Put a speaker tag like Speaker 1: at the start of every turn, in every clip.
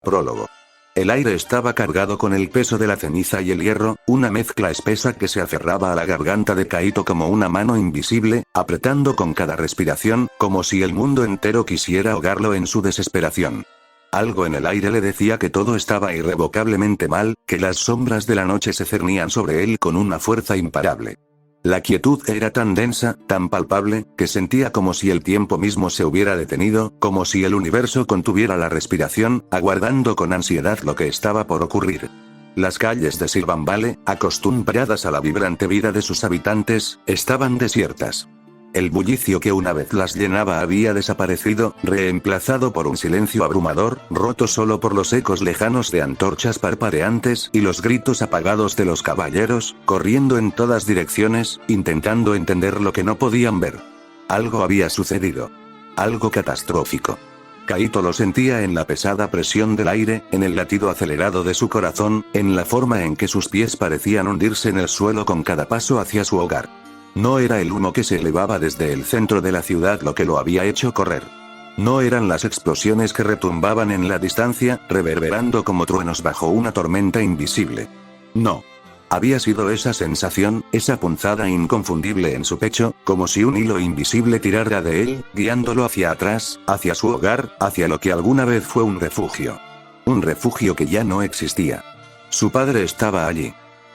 Speaker 1: Prólogo. El aire estaba cargado con el peso de la ceniza y el hierro, una mezcla espesa que se aferraba a la garganta de Kaito como una mano invisible, apretando con cada respiración, como si el mundo entero quisiera ahogarlo en su desesperación. Algo en el aire le decía que todo estaba irrevocablemente mal, que las sombras de la noche se cernían sobre él con una fuerza imparable. La quietud era tan densa, tan palpable, que sentía como si el tiempo mismo se hubiera detenido, como si el universo contuviera la respiración, aguardando con ansiedad lo que estaba por ocurrir. Las calles de Silvan Valley, acostumbradas a la vibrante vida de sus habitantes, estaban desiertas. El bullicio que una vez las llenaba había desaparecido, reemplazado por un silencio abrumador, roto solo por los ecos lejanos de antorchas parpadeantes y los gritos apagados de los caballeros, corriendo en todas direcciones, intentando entender lo que no podían ver. Algo había sucedido. Algo catastrófico. Kaito lo sentía en la pesada presión del aire, en el latido acelerado de su corazón, en la forma en que sus pies parecían hundirse en el suelo con cada paso hacia su hogar. No era el humo que se elevaba desde el centro de la ciudad lo que lo había hecho correr. No eran las explosiones que retumbaban en la distancia, reverberando como truenos bajo una tormenta invisible. No. Había sido esa sensación, esa punzada inconfundible en su pecho, como si un hilo invisible tirara de él, guiándolo hacia atrás, hacia su hogar, hacia lo que alguna vez fue un refugio. Un refugio que ya no existía. Su padre estaba allí.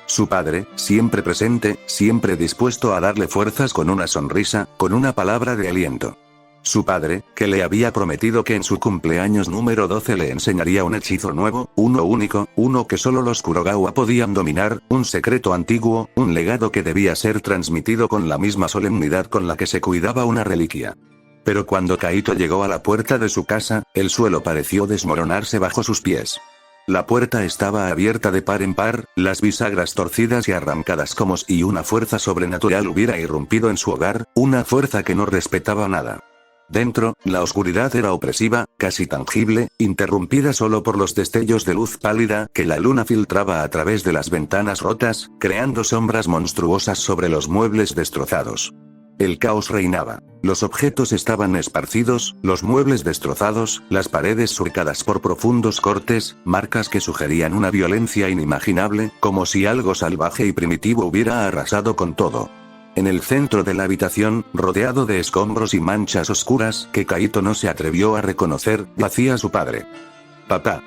Speaker 1: Su padre, siempre presente, siempre dispuesto a darle fuerzas con una sonrisa, con una palabra de aliento. Su padre, que le había prometido que en su cumpleaños número 12 le enseñaría un hechizo nuevo, uno único, uno que solo los Kurogawa podían dominar, un secreto antiguo, un legado que debía ser transmitido con la misma solemnidad con la que se cuidaba una reliquia. Pero cuando Kaito llegó a la puerta de su casa, el suelo pareció desmoronarse bajo sus pies. La puerta estaba abierta de par en par, las bisagras torcidas y arrancadas como si una fuerza sobrenatural hubiera irrumpido en su hogar, una fuerza que no respetaba nada. Dentro, la oscuridad era opresiva, casi tangible, interrumpida solo por los destellos de luz pálida que la luna filtraba a través de las ventanas rotas, creando sombras monstruosas sobre los muebles destrozados. El caos reinaba. Los objetos estaban esparcidos, los muebles destrozados, las paredes surcadas por profundos cortes, marcas que sugerían una violencia inimaginable, como si algo salvaje y primitivo hubiera arrasado con todo. En el centro de la habitación, rodeado de escombros y manchas oscuras que Kaito no se atrevió a reconocer, yacía su padre. «Papá»,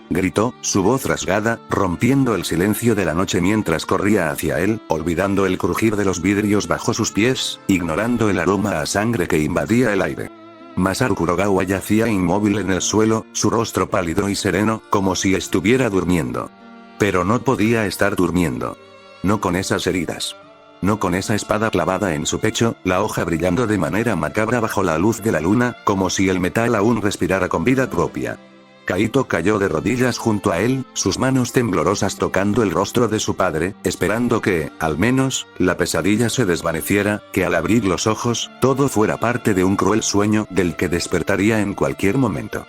Speaker 1: gritó, su voz rasgada, rompiendo el silencio de la noche mientras corría hacia él, olvidando el crujir de los vidrios bajo sus pies, ignorando el aroma a sangre que invadía el aire. Masaru Kurogawa yacía inmóvil en el suelo, su rostro pálido y sereno, como si estuviera durmiendo. Pero no podía estar durmiendo. No con esas heridas. No con esa espada clavada en su pecho, la hoja brillando de manera macabra bajo la luz de la luna, como si el metal aún respirara con vida propia. Kaito cayó de rodillas junto a él, sus manos temblorosas tocando el rostro de su padre, esperando que, al menos, la pesadilla se desvaneciera, que al abrir los ojos, todo fuera parte de un cruel sueño del que despertaría en cualquier momento.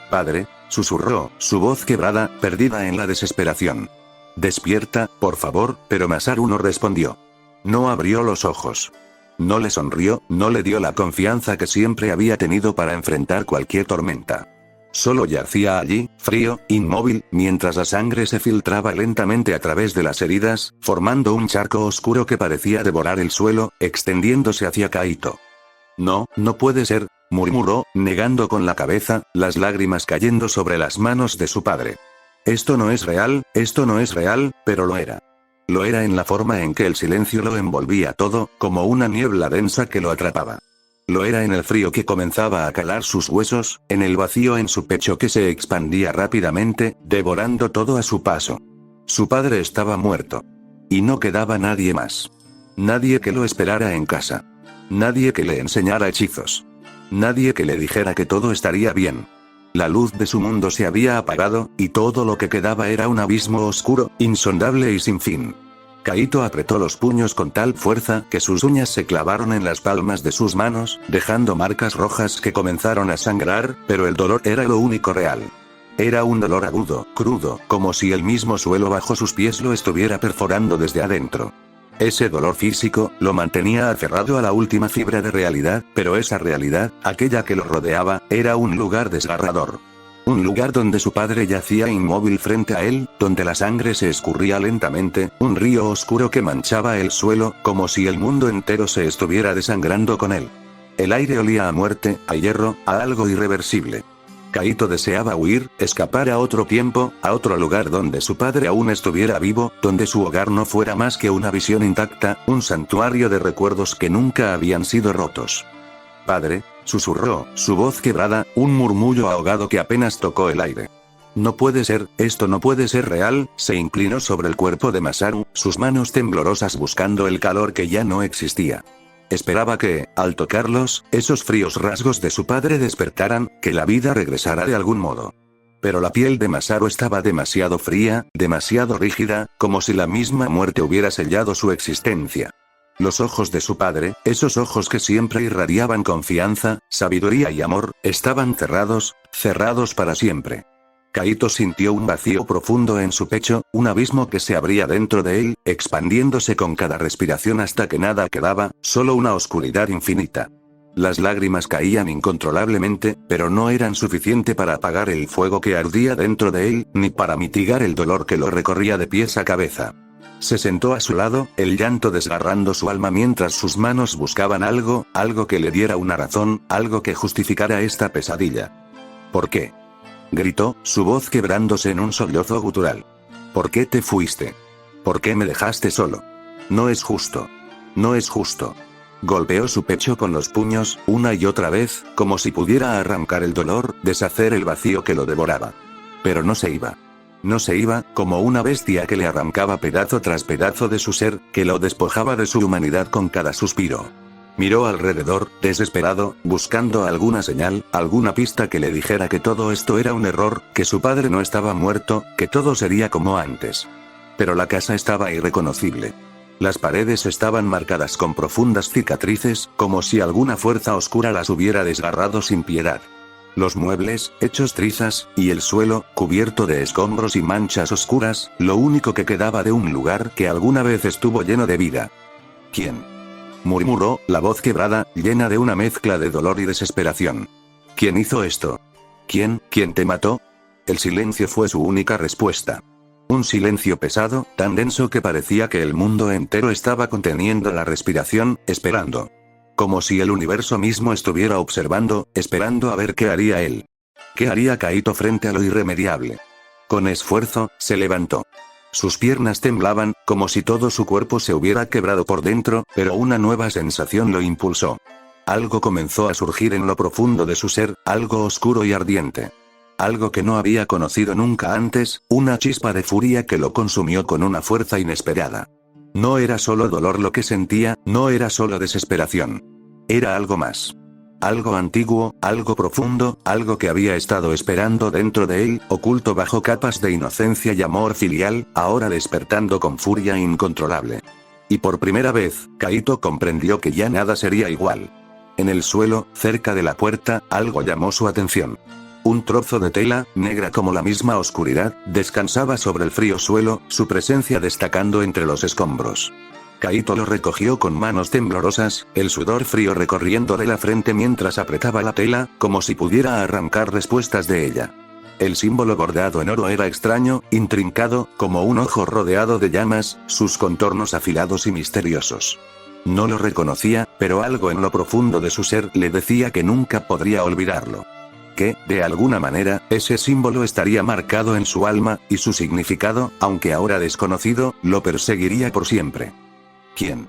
Speaker 1: «Padre», susurró, su voz quebrada, perdida en la desesperación. «Despierta, por favor», pero Masaru no respondió. No abrió los ojos. No le sonrió, no le dio la confianza que siempre había tenido para enfrentar cualquier tormenta. Solo yacía allí, frío, inmóvil, mientras la sangre se filtraba lentamente a través de las heridas, formando un charco oscuro que parecía devorar el suelo, extendiéndose hacia Kaito. «No, no puede ser», murmuró, negando con la cabeza, las lágrimas cayendo sobre las manos de su padre. «Esto no es real, pero lo era». Lo era en la forma en que el silencio lo envolvía todo, como una niebla densa que lo atrapaba. Lo era en el frío que comenzaba a calar sus huesos, en el vacío en su pecho que se expandía rápidamente, devorando todo a su paso. Su padre estaba muerto. Y no quedaba nadie más. Nadie que lo esperara en casa. Nadie que le enseñara hechizos. Nadie que le dijera que todo estaría bien. La luz de su mundo se había apagado, y todo lo que quedaba era un abismo oscuro, insondable y sin fin. Kaito apretó los puños con tal fuerza que sus uñas se clavaron en las palmas de sus manos, dejando marcas rojas que comenzaron a sangrar, pero el dolor era lo único real. Era un dolor agudo, crudo, como si el mismo suelo bajo sus pies lo estuviera perforando desde adentro. Ese dolor físico, lo mantenía aferrado a la última fibra de realidad, pero esa realidad, aquella que lo rodeaba, era un lugar desgarrador. Un lugar donde su padre yacía inmóvil frente a él, donde la sangre se escurría lentamente, un río oscuro que manchaba el suelo, como si el mundo entero se estuviera desangrando con él. El aire olía a muerte, a hierro, a algo irreversible. Kaito deseaba huir, escapar a otro tiempo, a otro lugar donde su padre aún estuviera vivo, donde su hogar no fuera más que una visión intacta, un santuario de recuerdos que nunca habían sido rotos. «Padre», susurró, su voz quebrada, un murmullo ahogado que apenas tocó el aire. «No puede ser, esto no puede ser real», se inclinó sobre el cuerpo de Masaru, sus manos temblorosas buscando el calor que ya no existía. Esperaba que, al tocarlos, esos fríos rasgos de su padre despertaran, que la vida regresara de algún modo. Pero la piel de Masaru estaba demasiado fría, demasiado rígida, como si la misma muerte hubiera sellado su existencia. Los ojos de su padre, esos ojos que siempre irradiaban confianza, sabiduría y amor, estaban cerrados para siempre. Kaito sintió un vacío profundo en su pecho, un abismo que se abría dentro de él, expandiéndose con cada respiración hasta que nada quedaba, solo una oscuridad infinita. Las lágrimas caían incontrolablemente, pero no eran suficiente para apagar el fuego que ardía dentro de él, ni para mitigar el dolor que lo recorría de pies a cabeza. Se sentó a su lado, el llanto desgarrando su alma mientras sus manos buscaban algo que le diera una razón, algo que justificara esta pesadilla. «¿Por qué?», gritó, su voz quebrándose en un sollozo gutural. «¿Por qué te fuiste? ¿Por qué me dejaste solo? No es justo. No es justo». Golpeó su pecho con los puños, una y otra vez, como si pudiera arrancar el dolor, deshacer el vacío que lo devoraba. Pero no se iba. No se iba, como una bestia que le arrancaba pedazo tras pedazo de su ser, que lo despojaba de su humanidad con cada suspiro. Miró alrededor, desesperado, buscando alguna señal, alguna pista que le dijera que todo esto era un error, que su padre no estaba muerto, que todo sería como antes. Pero la casa estaba irreconocible. Las paredes estaban marcadas con profundas cicatrices, como si alguna fuerza oscura las hubiera desgarrado sin piedad. Los muebles, hechos trizas, y el suelo, cubierto de escombros y manchas oscuras, lo único que quedaba de un lugar que alguna vez estuvo lleno de vida. «¿Quién?», murmuró, la voz quebrada, llena de una mezcla de dolor y desesperación. «¿Quién hizo esto? ¿Quién te mató?». El silencio fue su única respuesta. Un silencio pesado, tan denso que parecía que el mundo entero estaba conteniendo la respiración, esperando. Como si el universo mismo estuviera observando, esperando a ver qué haría él. ¿Qué haría Kaito frente a lo irremediable? Con esfuerzo, se levantó. Sus piernas temblaban, como si todo su cuerpo se hubiera quebrado por dentro, pero una nueva sensación lo impulsó. Algo comenzó a surgir en lo profundo de su ser, algo oscuro y ardiente. Algo que no había conocido nunca antes, una chispa de furia que lo consumió con una fuerza inesperada. No era solo dolor lo que sentía, no era solo desesperación. Era algo más. Algo antiguo, algo profundo, algo que había estado esperando dentro de él, oculto bajo capas de inocencia y amor filial, ahora despertando con furia incontrolable. Y por primera vez, Kaito comprendió que ya nada sería igual. En el suelo, cerca de la puerta, algo llamó su atención. Un trozo de tela, negra como la misma oscuridad, descansaba sobre el frío suelo, su presencia destacando entre los escombros. Kaito lo recogió con manos temblorosas, el sudor frío recorriéndole la frente mientras apretaba la tela, como si pudiera arrancar respuestas de ella. El símbolo bordado en oro era extraño, intrincado, como un ojo rodeado de llamas, sus contornos afilados y misteriosos. No lo reconocía, pero algo en lo profundo de su ser le decía que nunca podría olvidarlo. Que, de alguna manera, ese símbolo estaría marcado en su alma, y su significado, aunque ahora desconocido, lo perseguiría por siempre. ¿Quién?,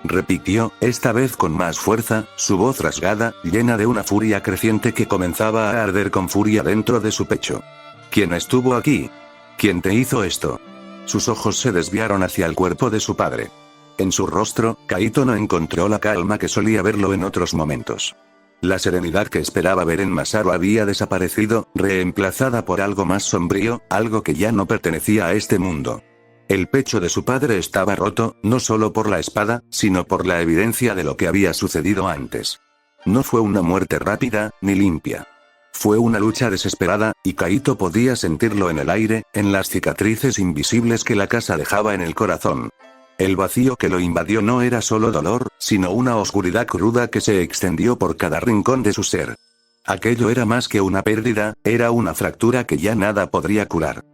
Speaker 1: repitió, esta vez con más fuerza, su voz rasgada, llena de una furia creciente que comenzaba a arder con furia dentro de su pecho. ¿Quién estuvo aquí? ¿Quién te hizo esto? Sus ojos se desviaron hacia el cuerpo de su padre. En su rostro, Kaito no encontró la calma que solía verlo en otros momentos. La serenidad que esperaba ver en Masaru había desaparecido, reemplazada por algo más sombrío, algo que ya no pertenecía a este mundo. El pecho de su padre estaba roto, no solo por la espada, sino por la evidencia de lo que había sucedido antes. No fue una muerte rápida, ni limpia. Fue una lucha desesperada, y Kaito podía sentirlo en el aire, en las cicatrices invisibles que la casa dejaba en el corazón. El vacío que lo invadió no era solo dolor, sino una oscuridad cruda que se extendió por cada rincón de su ser. Aquello era más que una pérdida, era una fractura que ya nada podría curar.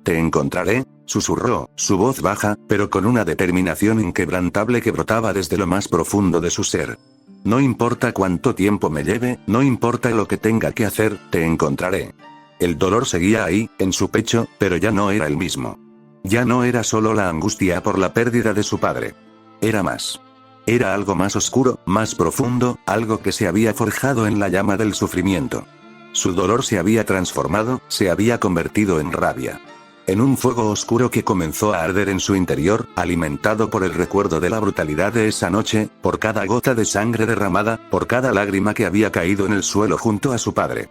Speaker 1: Te encontraré, susurró, su voz baja, pero con una determinación inquebrantable que brotaba desde lo más profundo de su ser. No importa cuánto tiempo me lleve, no importa lo que tenga que hacer, te encontraré. El dolor seguía ahí, en su pecho, pero ya no era el mismo. Ya no era solo la angustia por la pérdida de su padre. Era más. Era algo más oscuro, más profundo, algo que se había forjado en la llama del sufrimiento. Su dolor se había transformado, se había convertido en rabia. En un fuego oscuro que comenzó a arder en su interior, alimentado por el recuerdo de la brutalidad de esa noche, por cada gota de sangre derramada, por cada lágrima que había caído en el suelo junto a su padre.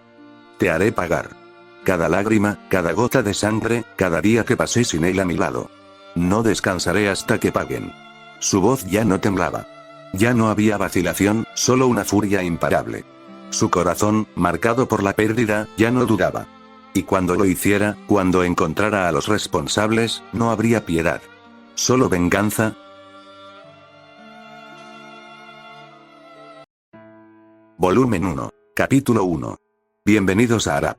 Speaker 1: Te haré pagar. Cada lágrima, cada gota de sangre, cada día que pasé sin él a mi lado. No descansaré hasta que paguen. Su voz ya no temblaba. Ya no había vacilación, solo una furia imparable. Su corazón, marcado por la pérdida, ya no dudaba. Y cuando lo hiciera, cuando encontrara a los responsables, no habría piedad. Solo venganza. Volumen 1. Capítulo 1. Bienvenidos a Arap.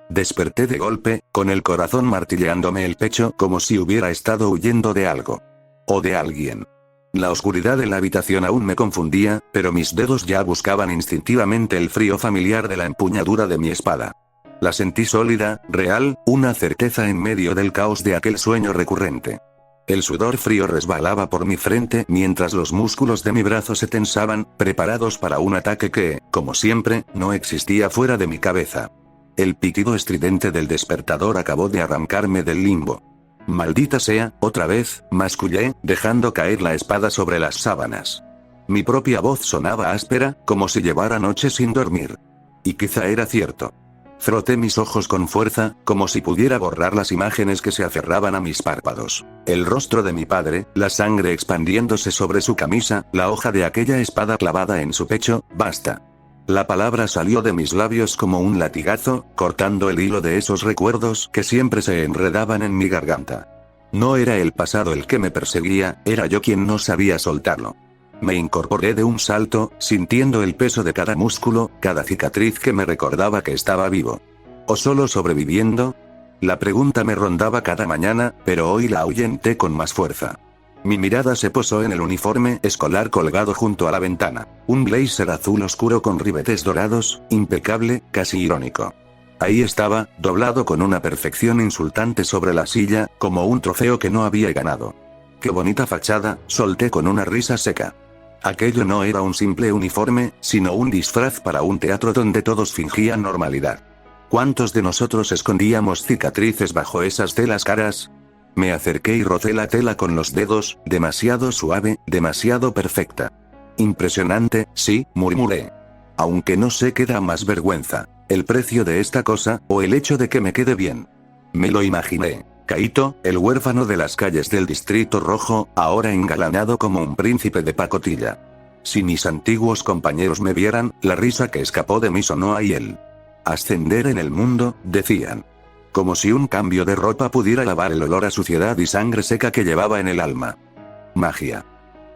Speaker 1: Desperté de golpe, con el corazón martilleándome el pecho como si hubiera estado huyendo de algo. O de alguien. La oscuridad de la habitación aún me confundía, pero mis dedos ya buscaban instintivamente el frío familiar de la empuñadura de mi espada. La sentí sólida, real, una certeza en medio del caos de aquel sueño recurrente. El sudor frío resbalaba por mi frente mientras los músculos de mi brazo se tensaban, preparados para un ataque que, como siempre, no existía fuera de mi cabeza. El pitido estridente del despertador acabó de arrancarme del limbo. Maldita sea, otra vez, mascullé, dejando caer la espada sobre las sábanas. Mi propia voz sonaba áspera, como si llevara noches sin dormir. Y quizá era cierto. Froté mis ojos con fuerza, como si pudiera borrar las imágenes que se aferraban a mis párpados. El rostro de mi padre, la sangre expandiéndose sobre su camisa, la hoja de aquella espada clavada en su pecho, basta. La palabra salió de mis labios como un latigazo, cortando el hilo de esos recuerdos que siempre se enredaban en mi garganta. No era el pasado el que me perseguía, era yo quien no sabía soltarlo. Me incorporé de un salto, sintiendo el peso de cada músculo, cada cicatriz que me recordaba que estaba vivo. ¿O solo sobreviviendo? La pregunta me rondaba cada mañana, pero hoy la ahuyenté con más fuerza. Mi mirada se posó en el uniforme escolar colgado junto a la ventana. Un blazer azul oscuro con ribetes dorados, impecable, casi irónico. Ahí estaba, doblado con una perfección insultante sobre la silla, como un trofeo que no había ganado. ¡Qué bonita fachada!, solté con una risa seca. Aquello no era un simple uniforme, sino un disfraz para un teatro donde todos fingían normalidad. ¿Cuántos de nosotros escondíamos cicatrices bajo esas telas caras? Me acerqué y rocé la tela con los dedos, demasiado suave, demasiado perfecta. Impresionante, sí, murmuré. Aunque no sé qué da más vergüenza, el precio de esta cosa, o el hecho de que me quede bien. Me lo imaginé. Kaito, el huérfano de las calles del Distrito Rojo, ahora engalanado como un príncipe de pacotilla. Si mis antiguos compañeros me vieran, la risa que escapó de mí sonó a hiel. Ascender en el mundo, decían. Como si un cambio de ropa pudiera lavar el olor a suciedad y sangre seca que llevaba en el alma. Magia.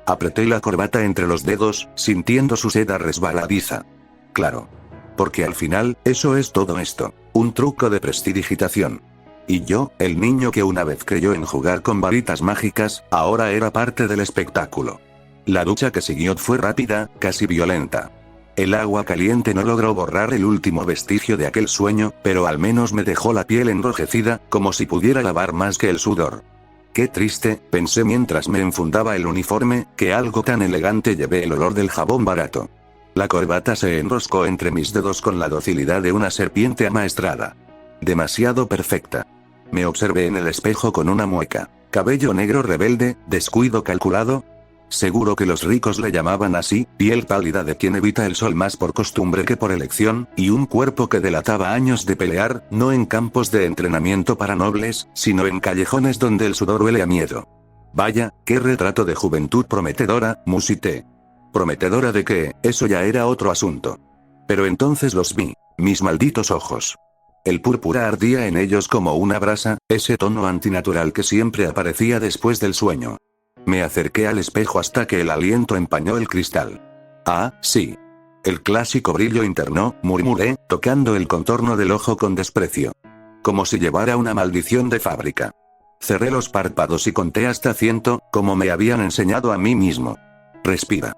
Speaker 1: Apreté la corbata entre los dedos, sintiendo su seda resbaladiza. Claro. Porque al final, eso es todo esto. Un truco de prestidigitación. Y yo, el niño que una vez creyó en jugar con varitas mágicas, ahora era parte del espectáculo. La ducha que siguió fue rápida, casi violenta. El agua caliente no logró borrar el último vestigio de aquel sueño, pero al menos me dejó la piel enrojecida, como si pudiera lavar más que el sudor. Qué triste, pensé mientras me enfundaba el uniforme, que algo tan elegante llevé el olor del jabón barato. La corbata se enroscó entre mis dedos con la docilidad de una serpiente amaestrada. Demasiado perfecta. Me observé en el espejo con una mueca. Cabello negro rebelde, descuido calculado. Seguro que los ricos le llamaban así, piel pálida de quien evita el sol más por costumbre que por elección, y un cuerpo que delataba años de pelear, no en campos de entrenamiento para nobles, sino en callejones donde el sudor huele a miedo. Vaya, qué retrato de juventud prometedora, musité. Prometedora de qué, eso ya era otro asunto. Pero entonces los vi, mis malditos ojos. El púrpura ardía en ellos como una brasa, ese tono antinatural que siempre aparecía después del sueño. Me acerqué al espejo hasta que el aliento empañó el cristal. Ah, sí. El clásico brillo interno, murmuré, tocando el contorno del ojo con desprecio. Como si llevara una maldición de fábrica. Cerré los párpados y conté hasta 100, como me habían enseñado a mí mismo. Respira.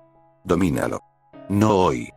Speaker 1: Domínalo. No hoy.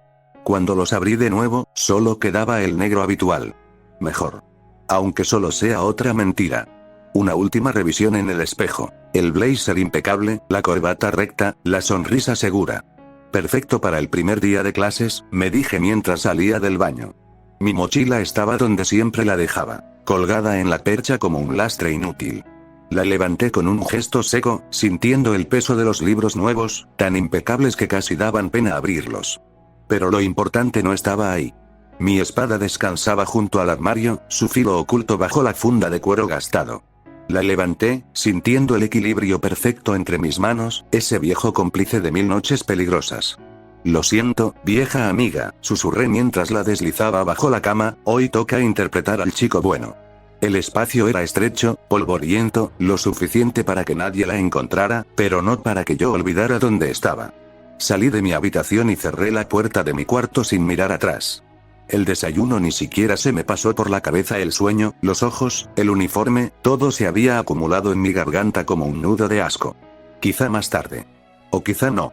Speaker 1: Cuando los abrí de nuevo, solo quedaba el negro habitual. Mejor. Aunque solo sea otra mentira. Una última revisión en el espejo. El blazer impecable, la corbata recta, la sonrisa segura. Perfecto para el primer día de clases, me dije mientras salía del baño. Mi mochila estaba donde siempre la dejaba, colgada en la percha como un lastre inútil. La levanté con un gesto seco, sintiendo el peso de los libros nuevos, tan impecables que casi daban pena abrirlos. Pero lo importante no estaba ahí. Mi espada descansaba junto al armario, su filo oculto bajo la funda de cuero gastado. La levanté, sintiendo el equilibrio perfecto entre mis manos, ese viejo cómplice de 1000 noches peligrosas. Lo siento, vieja amiga, susurré mientras la deslizaba bajo la cama, hoy toca interpretar al chico bueno. El espacio era estrecho, polvoriento, lo suficiente para que nadie la encontrara, pero no para que yo olvidara dónde estaba. Salí de mi habitación y cerré la puerta de mi cuarto sin mirar atrás. El desayuno ni siquiera se me pasó por la cabeza, el sueño, los ojos, el uniforme, todo se había acumulado en mi garganta como un nudo de asco. Quizá más tarde. O quizá no.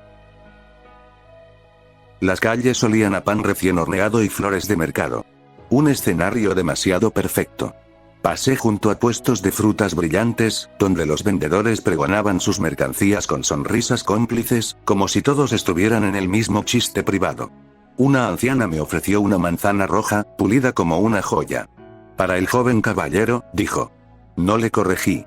Speaker 1: Las calles olían a pan recién horneado y flores de mercado. Un escenario demasiado perfecto. Pasé junto a puestos de frutas brillantes, donde los vendedores pregonaban sus mercancías con sonrisas cómplices, como si todos estuvieran en el mismo chiste privado. Una anciana me ofreció una manzana roja, pulida como una joya. Para el joven caballero, dijo. No le corregí.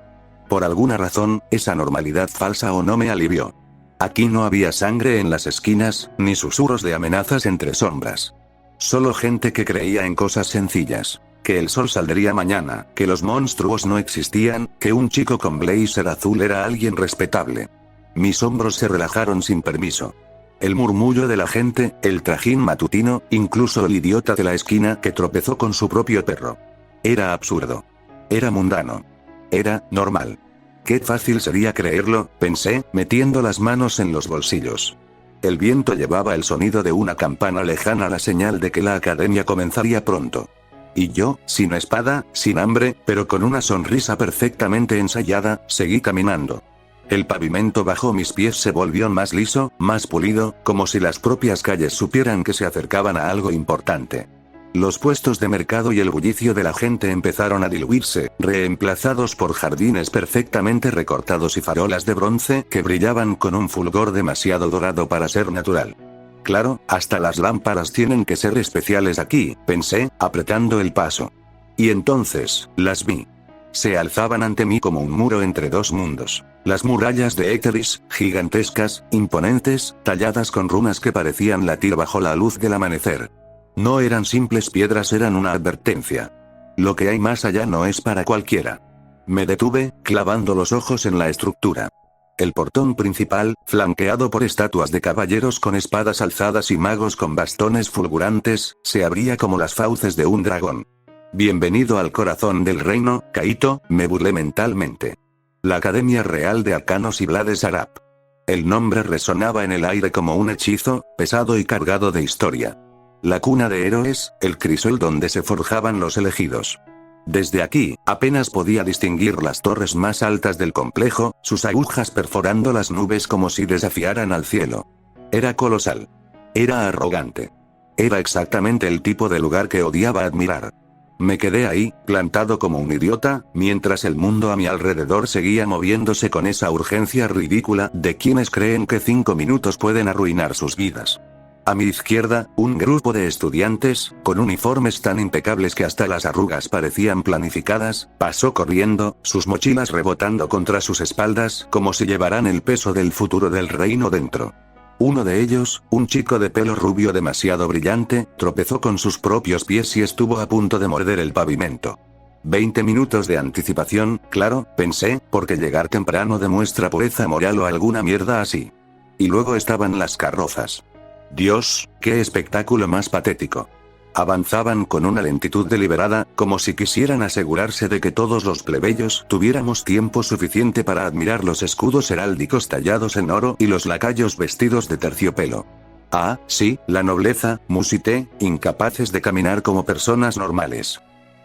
Speaker 1: Por alguna razón, esa normalidad falsa o no me alivió. Aquí no había sangre en las esquinas, ni susurros de amenazas entre sombras. Solo gente que creía en cosas sencillas. Que el sol saldría mañana, que los monstruos no existían, que un chico con blazer azul era alguien respetable. Mis hombros se relajaron sin permiso. El murmullo de la gente, el trajín matutino, incluso el idiota de la esquina que tropezó con su propio perro. Era absurdo. Era mundano. Era normal. Qué fácil sería creerlo, pensé, metiendo las manos en los bolsillos. El viento llevaba el sonido de una campana lejana, la señal de que la academia comenzaría pronto. Y yo, sin espada, sin hambre, pero con una sonrisa perfectamente ensayada, seguí caminando. El pavimento bajo mis pies se volvió más liso, más pulido, como si las propias calles supieran que se acercaban a algo importante. Los puestos de mercado y el bullicio de la gente empezaron a diluirse, reemplazados por jardines perfectamente recortados y farolas de bronce que brillaban con un fulgor demasiado dorado para ser natural. Claro, hasta las lámparas tienen que ser especiales aquí, pensé, apretando el paso. Y entonces, las vi. Se alzaban ante mí como un muro entre dos mundos. Las murallas de Éteris, gigantescas, imponentes, talladas con runas que parecían latir bajo la luz del amanecer. No eran simples piedras, eran una advertencia. Lo que hay más allá no es para cualquiera. Me detuve, clavando los ojos en la estructura. El portón principal, flanqueado por estatuas de caballeros con espadas alzadas y magos con bastones fulgurantes, se abría como las fauces de un dragón. Bienvenido al corazón del reino, Kaito, me burlé mentalmente. La Academia Real de Arcanos y Blades Arap. El nombre resonaba en el aire como un hechizo, pesado y cargado de historia. La cuna de héroes, el crisol donde se forjaban los elegidos. Desde aquí, apenas podía distinguir las torres más altas del complejo, sus agujas perforando las nubes como si desafiaran al cielo. Era colosal. Era arrogante. Era exactamente el tipo de lugar que odiaba admirar. Me quedé ahí, plantado como un idiota, mientras el mundo a mi alrededor seguía moviéndose con esa urgencia ridícula de quienes creen que 5 minutos pueden arruinar sus vidas. A mi izquierda, un grupo de estudiantes, con uniformes tan impecables que hasta las arrugas parecían planificadas, pasó corriendo, sus mochilas rebotando contra sus espaldas, como si llevaran el peso del futuro del reino dentro. Uno de ellos, un chico de pelo rubio demasiado brillante, tropezó con sus propios pies y estuvo a punto de morder el pavimento. 20 minutos de anticipación, claro, pensé, porque llegar temprano demuestra pureza moral o alguna mierda así. Y luego estaban las carrozas. Dios, qué espectáculo más patético. Avanzaban con una lentitud deliberada, como si quisieran asegurarse de que todos los plebeyos tuviéramos tiempo suficiente para admirar los escudos heráldicos tallados en oro y los lacayos vestidos de terciopelo. Ah, sí, la nobleza, musité, incapaces de caminar como personas normales.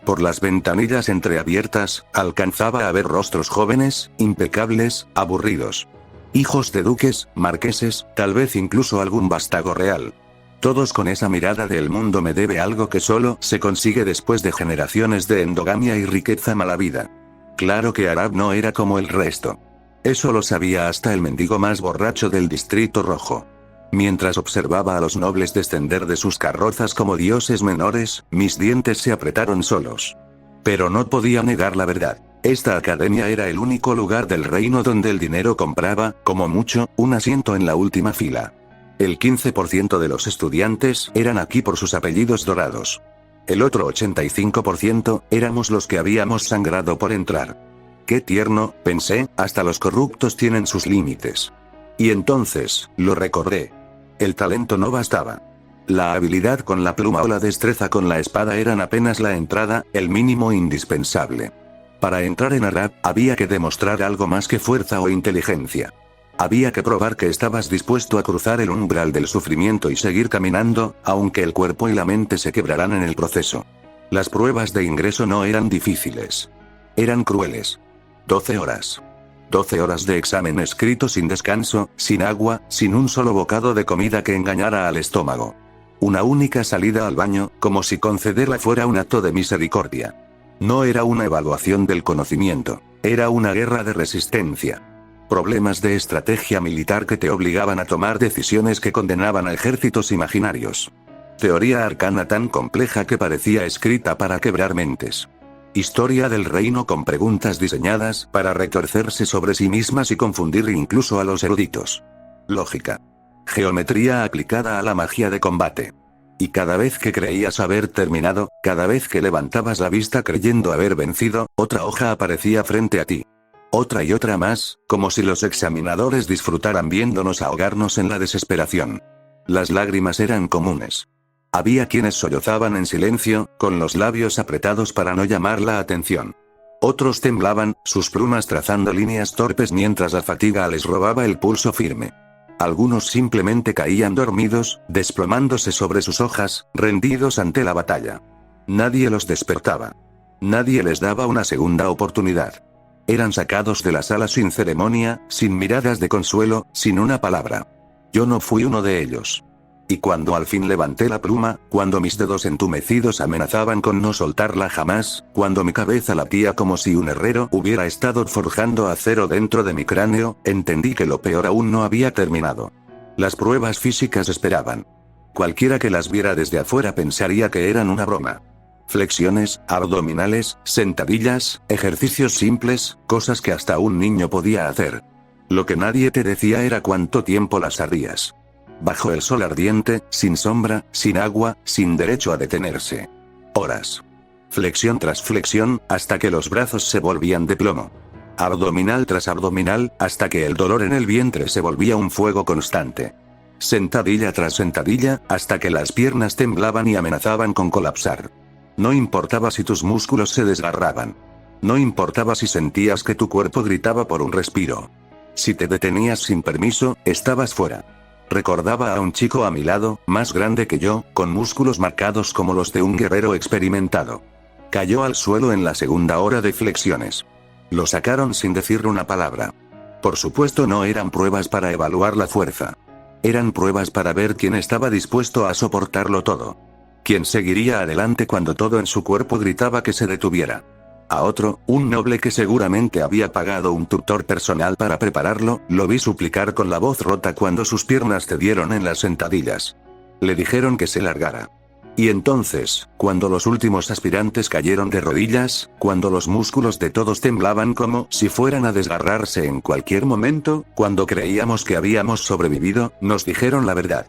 Speaker 1: Por las ventanillas entreabiertas, alcanzaba a ver rostros jóvenes, impecables, aburridos. Hijos de duques, marqueses, tal vez incluso algún vástago real. Todos con esa mirada de el mundo me debe algo que solo se consigue después de generaciones de endogamia y riqueza malavida. Claro que Arab no era como el resto. Eso lo sabía hasta el mendigo más borracho del Distrito Rojo. Mientras observaba a los nobles descender de sus carrozas como dioses menores, mis dientes se apretaron solos. Pero no podía negar la verdad. Esta academia era el único lugar del reino donde el dinero compraba, como mucho, un asiento en la última fila. El 15% de los estudiantes eran aquí por sus apellidos dorados. El otro 85% éramos los que habíamos sangrado por entrar. Qué tierno, pensé, hasta los corruptos tienen sus límites. Y entonces, lo recordé. El talento no bastaba. La habilidad con la pluma o la destreza con la espada eran apenas la entrada, el mínimo indispensable. Para entrar en Arab, había que demostrar algo más que fuerza o inteligencia. Había que probar que estabas dispuesto a cruzar el umbral del sufrimiento y seguir caminando, aunque el cuerpo y la mente se quebraran en el proceso. Las pruebas de ingreso no eran difíciles. Eran crueles. 12 horas. 12 horas de examen escrito sin descanso, sin agua, sin un solo bocado de comida que engañara al estómago. Una única salida al baño, como si concederla fuera un acto de misericordia. No era una evaluación del conocimiento, era una guerra de resistencia. Problemas de estrategia militar que te obligaban a tomar decisiones que condenaban a ejércitos imaginarios. Teoría arcana tan compleja que parecía escrita para quebrar mentes. Historia del reino con preguntas diseñadas para retorcerse sobre sí mismas y confundir incluso a los eruditos. Lógica. Geometría aplicada a la magia de combate. Y cada vez que creías haber terminado, cada vez que levantabas la vista creyendo haber vencido, otra hoja aparecía frente a ti. Otra y otra más, como si los examinadores disfrutaran viéndonos ahogarnos en la desesperación. Las lágrimas eran comunes. Había quienes sollozaban en silencio, con los labios apretados para no llamar la atención. Otros temblaban, sus plumas trazando líneas torpes mientras la fatiga les robaba el pulso firme. Algunos simplemente caían dormidos, desplomándose sobre sus hojas, rendidos ante la batalla. Nadie los despertaba. Nadie les daba una segunda oportunidad. Eran sacados de la sala sin ceremonia, sin miradas de consuelo, sin una palabra. Yo no fui uno de ellos. Y cuando al fin levanté la pluma, cuando mis dedos entumecidos amenazaban con no soltarla jamás, cuando mi cabeza latía como si un herrero hubiera estado forjando acero dentro de mi cráneo, entendí que lo peor aún no había terminado. Las pruebas físicas esperaban. Cualquiera que las viera desde afuera pensaría que eran una broma. Flexiones, abdominales, sentadillas, ejercicios simples, cosas que hasta un niño podía hacer. Lo que nadie te decía era cuánto tiempo las harías. Bajo el sol ardiente, sin sombra, sin agua, sin derecho a detenerse. Horas. Flexión tras flexión, hasta que los brazos se volvían de plomo. Abdominal tras abdominal, hasta que el dolor en el vientre se volvía un fuego constante. Sentadilla tras sentadilla, hasta que las piernas temblaban y amenazaban con colapsar. No importaba si tus músculos se desgarraban. No importaba si sentías que tu cuerpo gritaba por un respiro. Si te detenías sin permiso, estabas fuera. Recordaba a un chico a mi lado, más grande que yo, con músculos marcados como los de un guerrero experimentado. Cayó al suelo en la segunda hora de flexiones. Lo sacaron sin decir una palabra. Por supuesto no eran pruebas para evaluar la fuerza. Eran pruebas para ver quién estaba dispuesto a soportarlo todo. Quién seguiría adelante cuando todo en su cuerpo gritaba que se detuviera. A otro, un noble que seguramente había pagado un tutor personal para prepararlo, lo vi suplicar con la voz rota cuando sus piernas cedieron en las sentadillas. Le dijeron que se largara. Y entonces, cuando los últimos aspirantes cayeron de rodillas, cuando los músculos de todos temblaban como si fueran a desgarrarse en cualquier momento, cuando creíamos que habíamos sobrevivido, nos dijeron la verdad.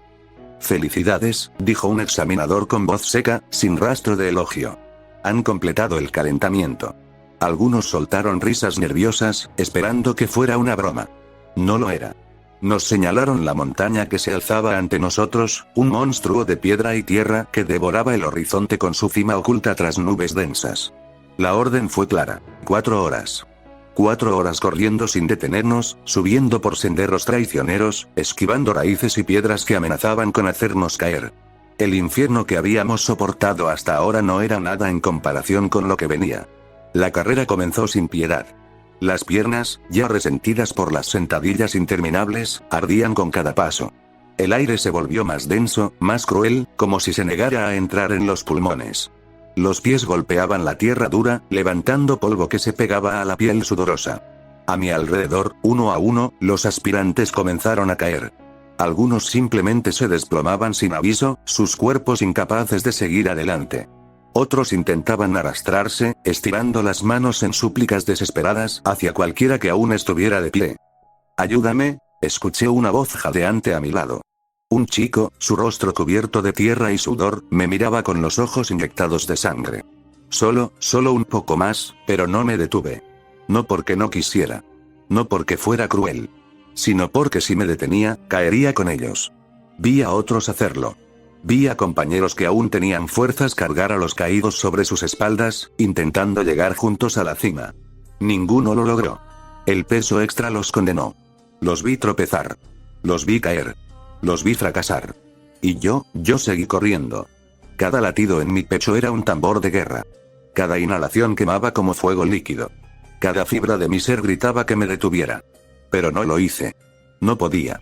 Speaker 1: «Felicidades», dijo un examinador con voz seca, sin rastro de elogio. «Han completado el calentamiento». Algunos soltaron risas nerviosas, esperando que fuera una broma. No lo era. Nos señalaron la montaña que se alzaba ante nosotros, un monstruo de piedra y tierra que devoraba el horizonte con su cima oculta tras nubes densas. La orden fue clara: 4 horas. 4 horas corriendo sin detenernos, subiendo por senderos traicioneros, esquivando raíces y piedras que amenazaban con hacernos caer. El infierno que habíamos soportado hasta ahora no era nada en comparación con lo que venía. La carrera comenzó sin piedad. Las piernas, ya resentidas por las sentadillas interminables, ardían con cada paso. El aire se volvió más denso, más cruel, como si se negara a entrar en los pulmones. Los pies golpeaban la tierra dura, levantando polvo que se pegaba a la piel sudorosa. A mi alrededor, uno a uno, los aspirantes comenzaron a caer. Algunos simplemente se desplomaban sin aviso, sus cuerpos incapaces de seguir adelante. Otros intentaban arrastrarse, estirando las manos en súplicas desesperadas hacia cualquiera que aún estuviera de pie. «Ayúdame», escuché una voz jadeante a mi lado. Un chico, su rostro cubierto de tierra y sudor, me miraba con los ojos inyectados de sangre. Solo un poco más, pero no me detuve. No porque no quisiera. No porque fuera cruel. Sino porque si me detenía, caería con ellos. Vi a otros hacerlo. Vi a compañeros que aún tenían fuerzas cargar a los caídos sobre sus espaldas, intentando llegar juntos a la cima. Ninguno lo logró. El peso extra los condenó. Los vi tropezar. Los vi caer. Los vi fracasar. Y yo seguí corriendo. Cada latido en mi pecho era un tambor de guerra. Cada inhalación quemaba como fuego líquido. Cada fibra de mi ser gritaba que me detuviera. Pero no lo hice. No podía.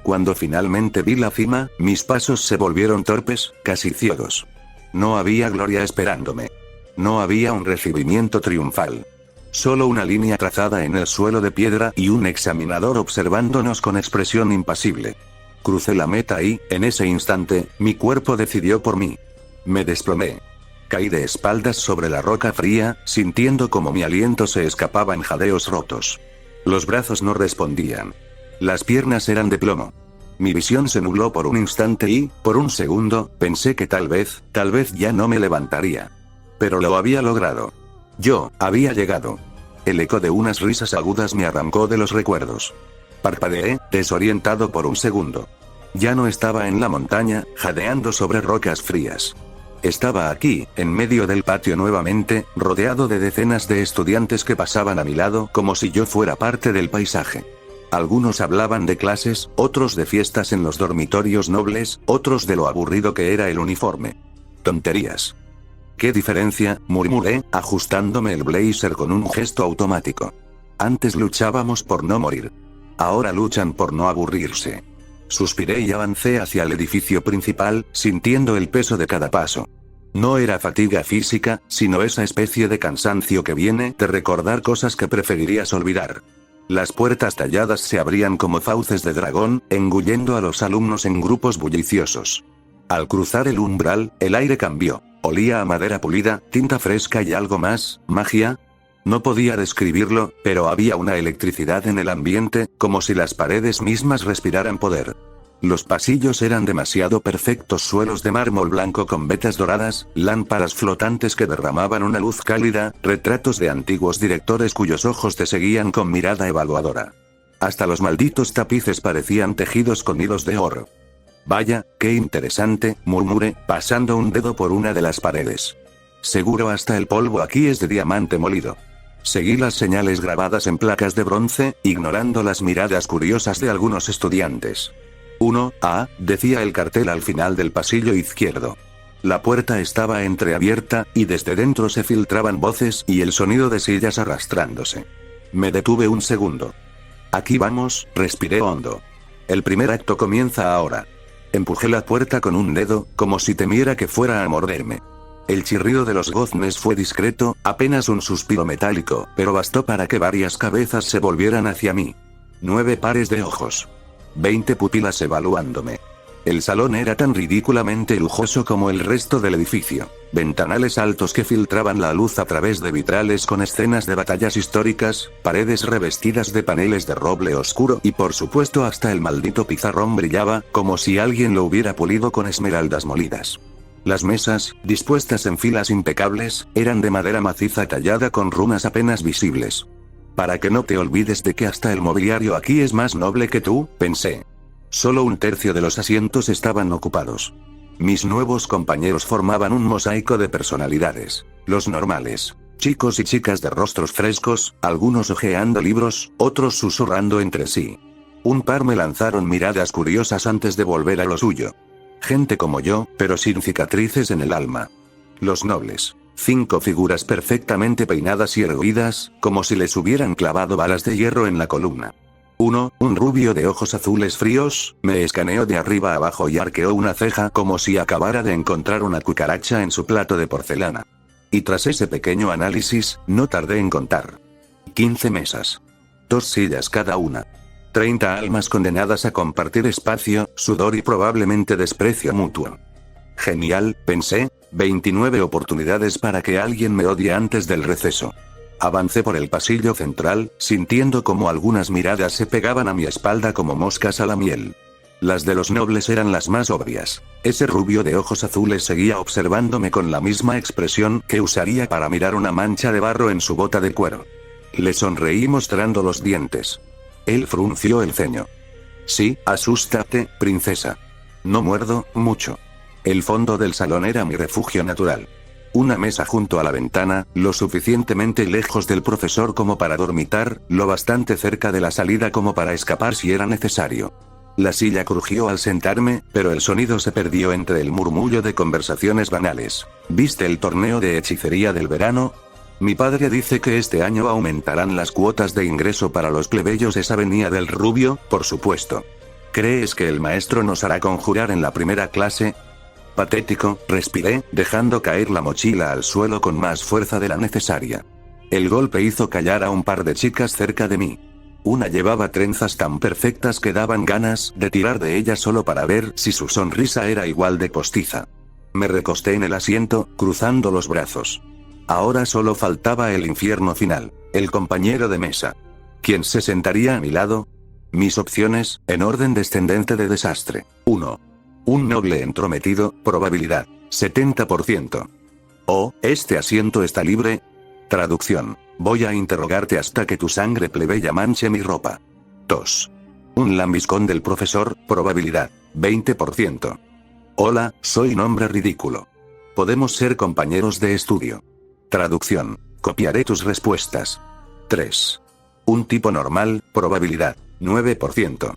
Speaker 1: Cuando finalmente vi la cima, mis pasos se volvieron torpes, casi ciegos. No había gloria esperándome. No había un recibimiento triunfal. Solo una línea trazada en el suelo de piedra y un examinador observándonos con expresión impasible. Crucé la meta y, en ese instante, mi cuerpo decidió por mí. Me desplomé. Caí de espaldas sobre la roca fría, sintiendo como mi aliento se escapaba en jadeos rotos. Los brazos no respondían. Las piernas eran de plomo. Mi visión se nubló por un instante y, por un segundo, pensé que tal vez ya no me levantaría. Pero lo había logrado. Yo había llegado. El eco de unas risas agudas me arrancó de los recuerdos. Parpadeé, desorientado por un segundo. Ya no estaba en la montaña, jadeando sobre rocas frías. Estaba aquí, en medio del patio nuevamente, rodeado de decenas de estudiantes que pasaban a mi lado como si yo fuera parte del paisaje. Algunos hablaban de clases, otros de fiestas en los dormitorios nobles, otros de lo aburrido que era el uniforme. Tonterías. ¿Qué diferencia?, murmuré, ajustándome el blazer con un gesto automático. Antes luchábamos por no morir. Ahora luchan por no aburrirse. Suspiré y avancé hacia el edificio principal, sintiendo el peso de cada paso. No era fatiga física, sino esa especie de cansancio que viene de recordar cosas que preferirías olvidar. Las puertas talladas se abrían como fauces de dragón, engullendo a los alumnos en grupos bulliciosos. Al cruzar el umbral, el aire cambió. Olía a madera pulida, tinta fresca y algo más, magia. No podía describirlo, pero había una electricidad en el ambiente, como si las paredes mismas respiraran poder. Los pasillos eran demasiado perfectos, suelos de mármol blanco con vetas doradas, lámparas flotantes que derramaban una luz cálida, retratos de antiguos directores cuyos ojos te seguían con mirada evaluadora. Hasta los malditos tapices parecían tejidos con hilos de oro. Vaya, qué interesante, murmuré, pasando un dedo por una de las paredes. Seguro hasta el polvo aquí es de diamante molido. Seguí las señales grabadas en placas de bronce, ignorando las miradas curiosas de algunos estudiantes. 1A, decía el cartel al final del pasillo izquierdo. La puerta estaba entreabierta, y desde dentro se filtraban voces y el sonido de sillas arrastrándose. Me detuve un segundo. Aquí vamos, respiré hondo. El primer acto comienza ahora. Empujé la puerta con un dedo, como si temiera que fuera a morderme. El chirrido de los goznes fue discreto, apenas un suspiro metálico, pero bastó para que varias cabezas se volvieran hacia mí. 9 pares de ojos. 20 pupilas evaluándome. El salón era tan ridículamente lujoso como el resto del edificio. Ventanales altos que filtraban la luz a través de vitrales con escenas de batallas históricas, paredes revestidas de paneles de roble oscuro y por supuesto hasta el maldito pizarrón brillaba, como si alguien lo hubiera pulido con esmeraldas molidas. Las mesas, dispuestas en filas impecables, eran de madera maciza tallada con runas apenas visibles. Para que no te olvides de que hasta el mobiliario aquí es más noble que tú, pensé. Solo un tercio de los asientos estaban ocupados. Mis nuevos compañeros formaban un mosaico de personalidades. Los normales. Chicos y chicas de rostros frescos, algunos hojeando libros, otros susurrando entre sí. Un par me lanzaron miradas curiosas antes de volver a lo suyo. Gente como yo, pero sin cicatrices en el alma. Los nobles. 5 figuras perfectamente peinadas y erguidas, como si les hubieran clavado balas de hierro en la columna. Uno, un rubio de ojos azules fríos, me escaneó de arriba a abajo y arqueó una ceja como si acabara de encontrar una cucaracha en su plato de porcelana. Y tras ese pequeño análisis, no tardé en contar. 15 mesas. 2 sillas cada una. 30 almas condenadas a compartir espacio, sudor y probablemente desprecio mutuo. Genial, pensé, 29 oportunidades para que alguien me odie antes del receso. Avancé por el pasillo central, sintiendo como algunas miradas se pegaban a mi espalda como moscas a la miel. Las de los nobles eran las más obvias. Ese rubio de ojos azules seguía observándome con la misma expresión que usaría para mirar una mancha de barro en su bota de cuero. Le sonreí mostrando los dientes. Él frunció el ceño. Sí, asústate, princesa. No muerdo mucho. El fondo del salón era mi refugio natural. Una mesa junto a la ventana, lo suficientemente lejos del profesor como para dormitar, lo bastante cerca de la salida como para escapar si era necesario. La silla crujió al sentarme, pero el sonido se perdió entre el murmullo de conversaciones banales. ¿Viste el torneo de hechicería del verano? Mi padre dice que este año aumentarán las cuotas de ingreso para los plebeyos. Esa venía del rubio, por supuesto. ¿Crees que el maestro nos hará conjurar en la primera clase? Patético, respiré, dejando caer la mochila al suelo con más fuerza de la necesaria. El golpe hizo callar a un par de chicas cerca de mí. Una llevaba trenzas tan perfectas que daban ganas de tirar de ella solo para ver si su sonrisa era igual de postiza. Me recosté en el asiento, cruzando los brazos. Ahora solo faltaba el infierno final, el compañero de mesa. ¿Quién se sentaría a mi lado? Mis opciones, en orden descendente de desastre. 1. Un noble entrometido, probabilidad, 70%. Oh, ¿este asiento está libre? Traducción. Voy a interrogarte hasta que tu sangre plebeya manche mi ropa. 2. Un lambiscón del profesor, probabilidad, 20%. Hola, soy nombre ridículo. Podemos ser compañeros de estudio. Traducción. Copiaré tus respuestas. 3. Un tipo normal, probabilidad, 9%.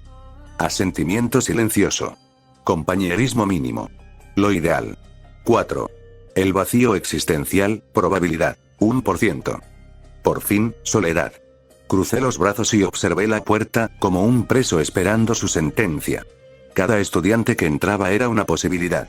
Speaker 1: Asentimiento silencioso. Compañerismo mínimo. Lo ideal. 4. El vacío existencial, probabilidad, 1%. Por fin, soledad. Crucé los brazos y observé la puerta, como un preso esperando su sentencia. Cada estudiante que entraba era una posibilidad.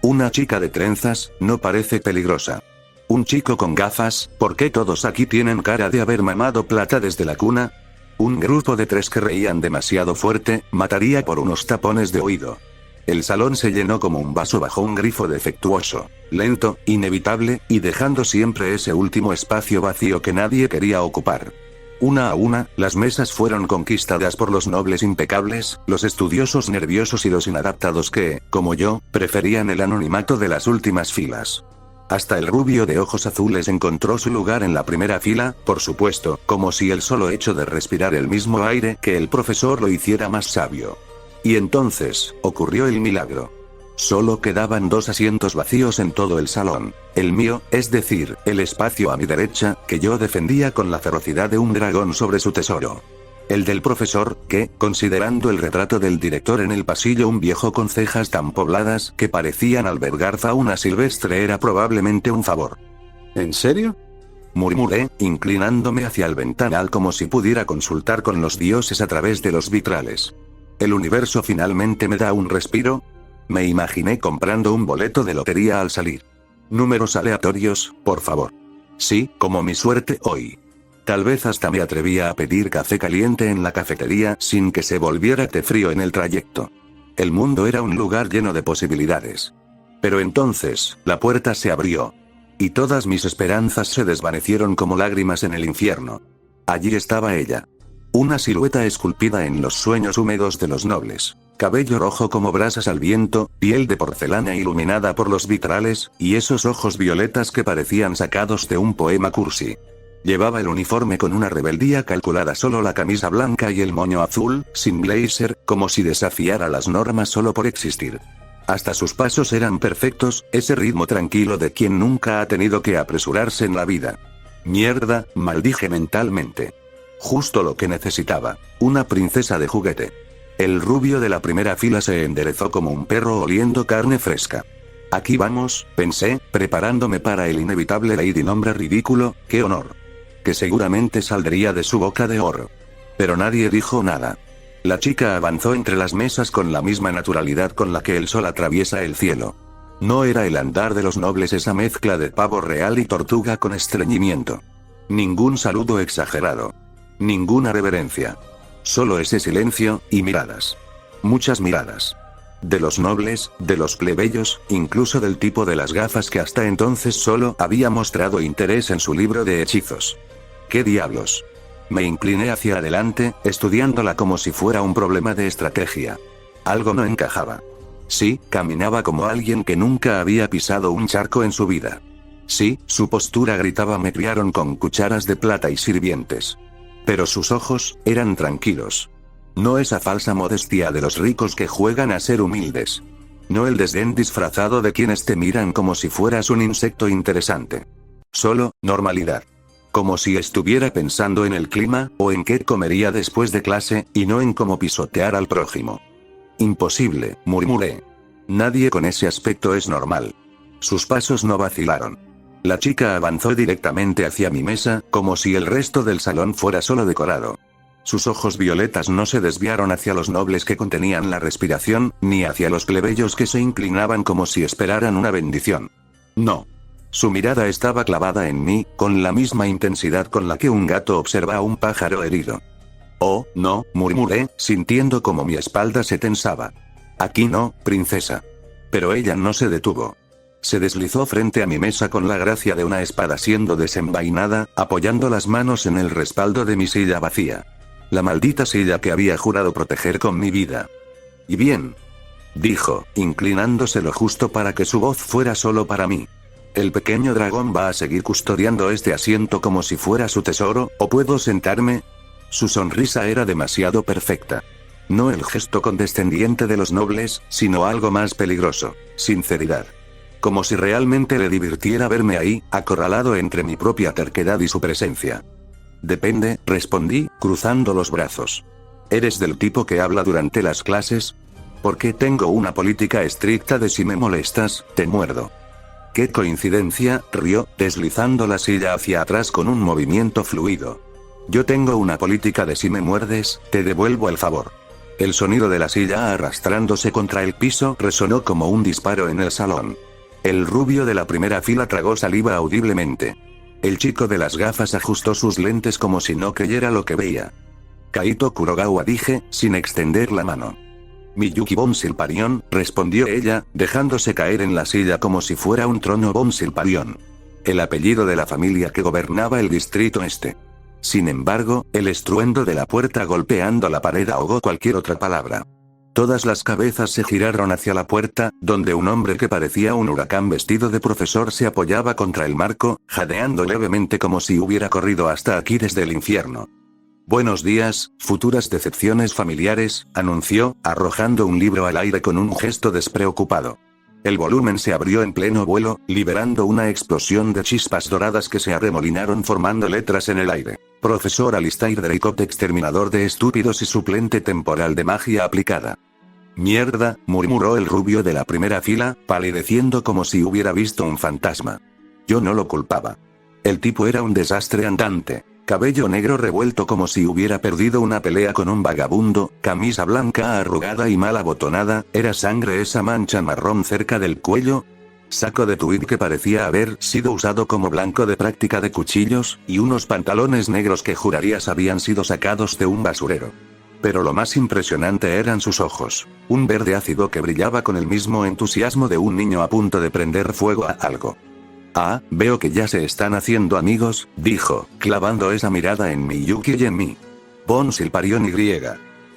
Speaker 1: Una chica de trenzas, no parece peligrosa. Un chico con gafas, ¿por qué todos aquí tienen cara de haber mamado plata desde la cuna? Un grupo de 3 que reían demasiado fuerte, mataría por unos tapones de oído. El salón se llenó como un vaso bajo un grifo defectuoso, lento, inevitable, y dejando siempre ese último espacio vacío que nadie quería ocupar. Una a una, las mesas fueron conquistadas por los nobles impecables, los estudiosos nerviosos y los inadaptados que, como yo, preferían el anonimato de las últimas filas. Hasta el rubio de ojos azules encontró su lugar en la primera fila, por supuesto, como si el solo hecho de respirar el mismo aire que el profesor lo hiciera más sabio. Y entonces, ocurrió el milagro. Solo quedaban 2 asientos vacíos en todo el salón. El mío, es decir, el espacio a mi derecha, que yo defendía con la ferocidad de un dragón sobre su tesoro. El del profesor, que, considerando el retrato del director en el pasillo, un viejo con cejas tan pobladas que parecían albergar fauna silvestre, era probablemente un favor. ¿En serio?, murmuré, inclinándome hacia el ventanal como si pudiera consultar con los dioses a través de los vitrales. ¿El universo finalmente me da un respiro? Me imaginé comprando un boleto de lotería al salir. Números aleatorios, por favor. Sí, como mi suerte hoy. Tal vez hasta me atrevía a pedir café caliente en la cafetería sin que se volviera té frío en el trayecto. El mundo era un lugar lleno de posibilidades. Pero entonces, la puerta se abrió. Y todas mis esperanzas se desvanecieron como lágrimas en el infierno. Allí estaba ella. Una silueta esculpida en los sueños húmedos de los nobles. Cabello rojo como brasas al viento, piel de porcelana iluminada por los vitrales, y esos ojos violetas que parecían sacados de un poema cursi. Llevaba el uniforme con una rebeldía calculada, solo la camisa blanca y el moño azul, sin blazer, como si desafiara las normas solo por existir. Hasta sus pasos eran perfectos, ese ritmo tranquilo de quien nunca ha tenido que apresurarse en la vida. Mierda, maldije mentalmente. Justo lo que necesitaba. Una princesa de juguete. El rubio de la primera fila se enderezó como un perro oliendo carne fresca. Aquí vamos, pensé, preparándome para el inevitable lady nombre ridículo, qué honor. Que seguramente saldría de su boca de oro. Pero nadie dijo nada. La chica avanzó entre las mesas con la misma naturalidad con la que el sol atraviesa el cielo. No era el andar de los nobles esa mezcla de pavo real y tortuga con estreñimiento. Ningún saludo exagerado. Ninguna reverencia. Solo ese silencio, y miradas. Muchas miradas. De los nobles, de los plebeyos, incluso del tipo de las gafas que hasta entonces solo había mostrado interés en su libro de hechizos. ¿Qué diablos? Me incliné hacia adelante, estudiándola como si fuera un problema de estrategia. Algo no encajaba. Sí, caminaba como alguien que nunca había pisado un charco en su vida. Sí, su postura gritaba me criaron con cucharas de plata y sirvientes. Pero sus ojos, eran tranquilos. No esa falsa modestia de los ricos que juegan a ser humildes. No el desdén disfrazado de quienes te miran como si fueras un insecto interesante. Solo, normalidad. Como si estuviera pensando en el clima, o en qué comería después de clase, y no en cómo pisotear al prójimo. Imposible, murmuré. Nadie con ese aspecto es normal. Sus pasos no vacilaron. La chica avanzó directamente hacia mi mesa, como si el resto del salón fuera solo decorado. Sus ojos violetas no se desviaron hacia los nobles que contenían la respiración, ni hacia los plebeyos que se inclinaban como si esperaran una bendición. No. Su mirada estaba clavada en mí, con la misma intensidad con la que un gato observa a un pájaro herido. Oh, no, murmuré, sintiendo como mi espalda se tensaba. Aquí no, princesa. Pero ella no se detuvo. Se deslizó frente a mi mesa con la gracia de una espada siendo desenvainada, apoyando las manos en el respaldo de mi silla vacía. La maldita silla que había jurado proteger con mi vida. Y bien. Dijo, inclinándose lo justo para que su voz fuera solo para mí. El pequeño dragón va a seguir custodiando este asiento como si fuera su tesoro, ¿o puedo sentarme? Su sonrisa era demasiado perfecta. No el gesto condescendiente de los nobles, sino algo más peligroso, sinceridad. Como si realmente le divirtiera verme ahí, acorralado entre mi propia terquedad y su presencia. Depende, respondí, cruzando los brazos. ¿Eres del tipo que habla durante las clases? Porque tengo una política estricta de si me molestas, te muerdo. ¡Qué coincidencia!, rió, deslizando la silla hacia atrás con un movimiento fluido. Yo tengo una política de si me muerdes, te devuelvo el favor. El sonido de la silla arrastrándose contra el piso resonó como un disparo en el salón. El rubio de la primera fila tragó saliva audiblemente. El chico de las gafas ajustó sus lentes como si no creyera lo que veía. Kaito Kurogawa, dije, sin extender la mano. Miyuki Von Silparion, respondió ella, dejándose caer en la silla como si fuera un trono. Von Silparion. El apellido de la familia que gobernaba el distrito este. Sin embargo, el estruendo de la puerta golpeando la pared ahogó cualquier otra palabra. Todas las cabezas se giraron hacia la puerta, donde un hombre que parecía un huracán vestido de profesor se apoyaba contra el marco, jadeando levemente como si hubiera corrido hasta aquí desde el infierno. Buenos días, futuras decepciones familiares, anunció, arrojando un libro al aire con un gesto despreocupado. El volumen se abrió en pleno vuelo, liberando una explosión de chispas doradas que se arremolinaron formando letras en el aire. Profesor Alistair Dracot, exterminador de estúpidos y suplente temporal de magia aplicada. Mierda, murmuró el rubio de la primera fila, palideciendo como si hubiera visto un fantasma. Yo no lo culpaba. El tipo era un desastre andante. Cabello negro revuelto como si hubiera perdido una pelea con un vagabundo, camisa blanca arrugada y mal abotonada, ¿era sangre esa mancha marrón cerca del cuello? Saco de tweed que parecía haber sido usado como blanco de práctica de cuchillos, y unos pantalones negros que jurarías habían sido sacados de un basurero. Pero lo más impresionante eran sus ojos, un verde ácido que brillaba con el mismo entusiasmo de un niño a punto de prender fuego a algo. Ah, veo que ya se están haciendo amigos, dijo, clavando esa mirada en Miyuki y en mí. Von Silparion Y.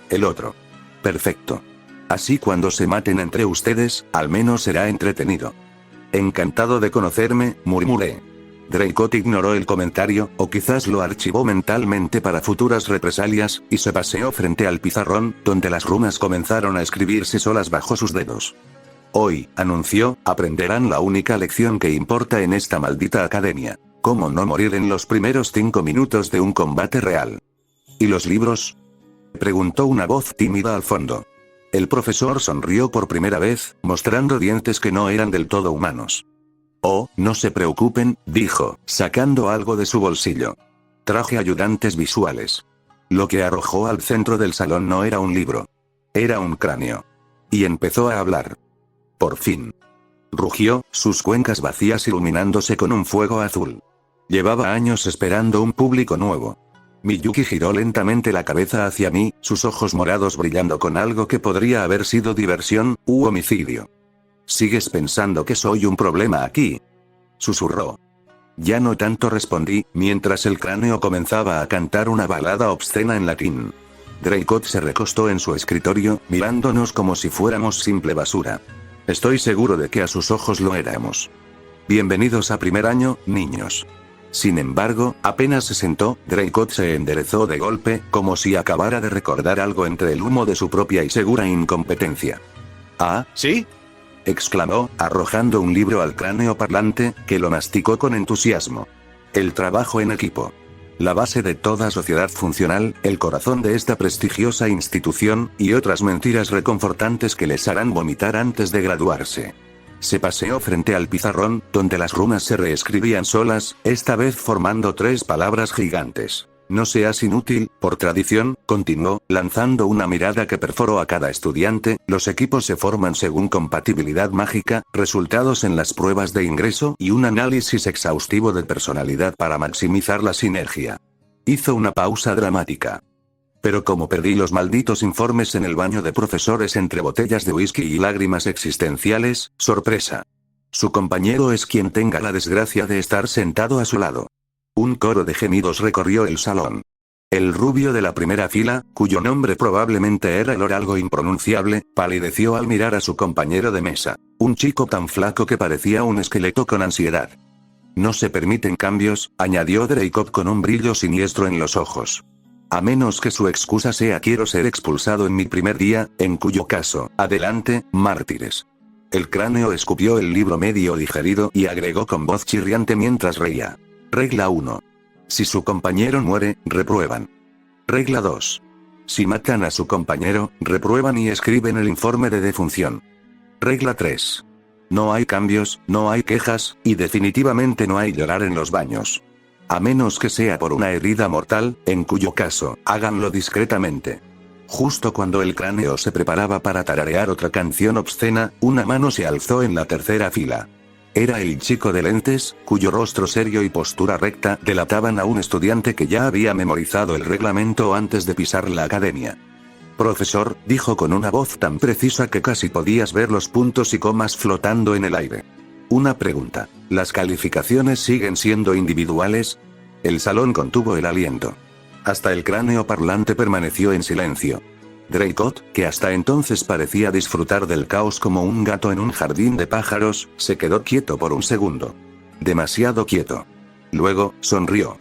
Speaker 1: El otro. Perfecto. Así cuando se maten entre ustedes, al menos será entretenido. Encantado de conocerme, murmuré. Dracot ignoró el comentario, o quizás lo archivó mentalmente para futuras represalias, y se paseó frente al pizarrón, donde las runas comenzaron a escribirse solas bajo sus dedos. Hoy, anunció, aprenderán la única lección que importa en esta maldita academia. ¿Cómo no morir en los primeros 5 minutos de un combate real? ¿Y los libros? Preguntó una voz tímida al fondo. El profesor sonrió por primera vez, mostrando dientes que no eran del todo humanos. Oh, no se preocupen, dijo, sacando algo de su bolsillo. Traje ayudantes visuales. Lo que arrojó al centro del salón no era un libro. Era un cráneo. Y empezó a hablar. Por fin. Rugió, sus cuencas vacías iluminándose con un fuego azul. Llevaba años esperando un público nuevo. Miyuki giró lentamente la cabeza hacia mí, sus ojos morados brillando con algo que podría haber sido diversión, u homicidio. ¿Sigues pensando que soy un problema aquí?, susurró. Ya no tanto, respondí, mientras el cráneo comenzaba a cantar una balada obscena en latín. Draycott se recostó en su escritorio, mirándonos como si fuéramos simple basura. Estoy seguro de que a sus ojos lo éramos. Bienvenidos a primer año, niños. Sin embargo, apenas se sentó, Draycott se enderezó de golpe, como si acabara de recordar algo entre el humo de su propia y segura incompetencia. ¿Ah, sí?, exclamó, arrojando un libro al cráneo parlante, que lo masticó con entusiasmo. El trabajo en equipo. La base de toda sociedad funcional, el corazón de esta prestigiosa institución, y otras mentiras reconfortantes que les harán vomitar antes de graduarse. Se paseó frente al pizarrón, donde las runas se reescribían solas, esta vez formando 3 palabras gigantes. No seas inútil, por tradición, continuó, lanzando una mirada que perforó a cada estudiante. Los equipos se forman según compatibilidad mágica, resultados en las pruebas de ingreso y un análisis exhaustivo de personalidad para maximizar la sinergia. Hizo una pausa dramática. Pero como perdí los malditos informes en el baño de profesores entre botellas de whisky y lágrimas existenciales, sorpresa. Su compañero es quien tenga la desgracia de estar sentado a su lado. Un coro de gemidos recorrió el salón. El rubio de la primera fila, cuyo nombre probablemente era el algo impronunciable, palideció al mirar a su compañero de mesa. Un chico tan flaco que parecía un esqueleto con ansiedad. No se permiten cambios, añadió Draycott con un brillo siniestro en los ojos. A menos que su excusa sea quiero ser expulsado en mi primer día, en cuyo caso, adelante, mártires. El cráneo escupió el libro medio digerido y agregó con voz chirriante mientras reía. Regla 1. Si su compañero muere, reprueban. Regla 2. Si matan a su compañero, reprueban y escriben el informe de defunción. Regla 3. No hay cambios, no hay quejas, y definitivamente no hay llorar en los baños. A menos que sea por una herida mortal, en cuyo caso, háganlo discretamente. Justo cuando el cráneo se preparaba para tararear otra canción obscena, una mano se alzó en la tercera fila. Era el chico de lentes, cuyo rostro serio y postura recta delataban a un estudiante que ya había memorizado el reglamento antes de pisar la academia. Profesor, dijo con una voz tan precisa que casi podías ver los puntos y comas flotando en el aire. Una pregunta. ¿Las calificaciones siguen siendo individuales? El salón contuvo el aliento. Hasta el cráneo parlante permaneció en silencio. Draycott, que hasta entonces parecía disfrutar del caos como un gato en un jardín de pájaros, se quedó quieto por un segundo. Demasiado quieto. Luego, sonrió.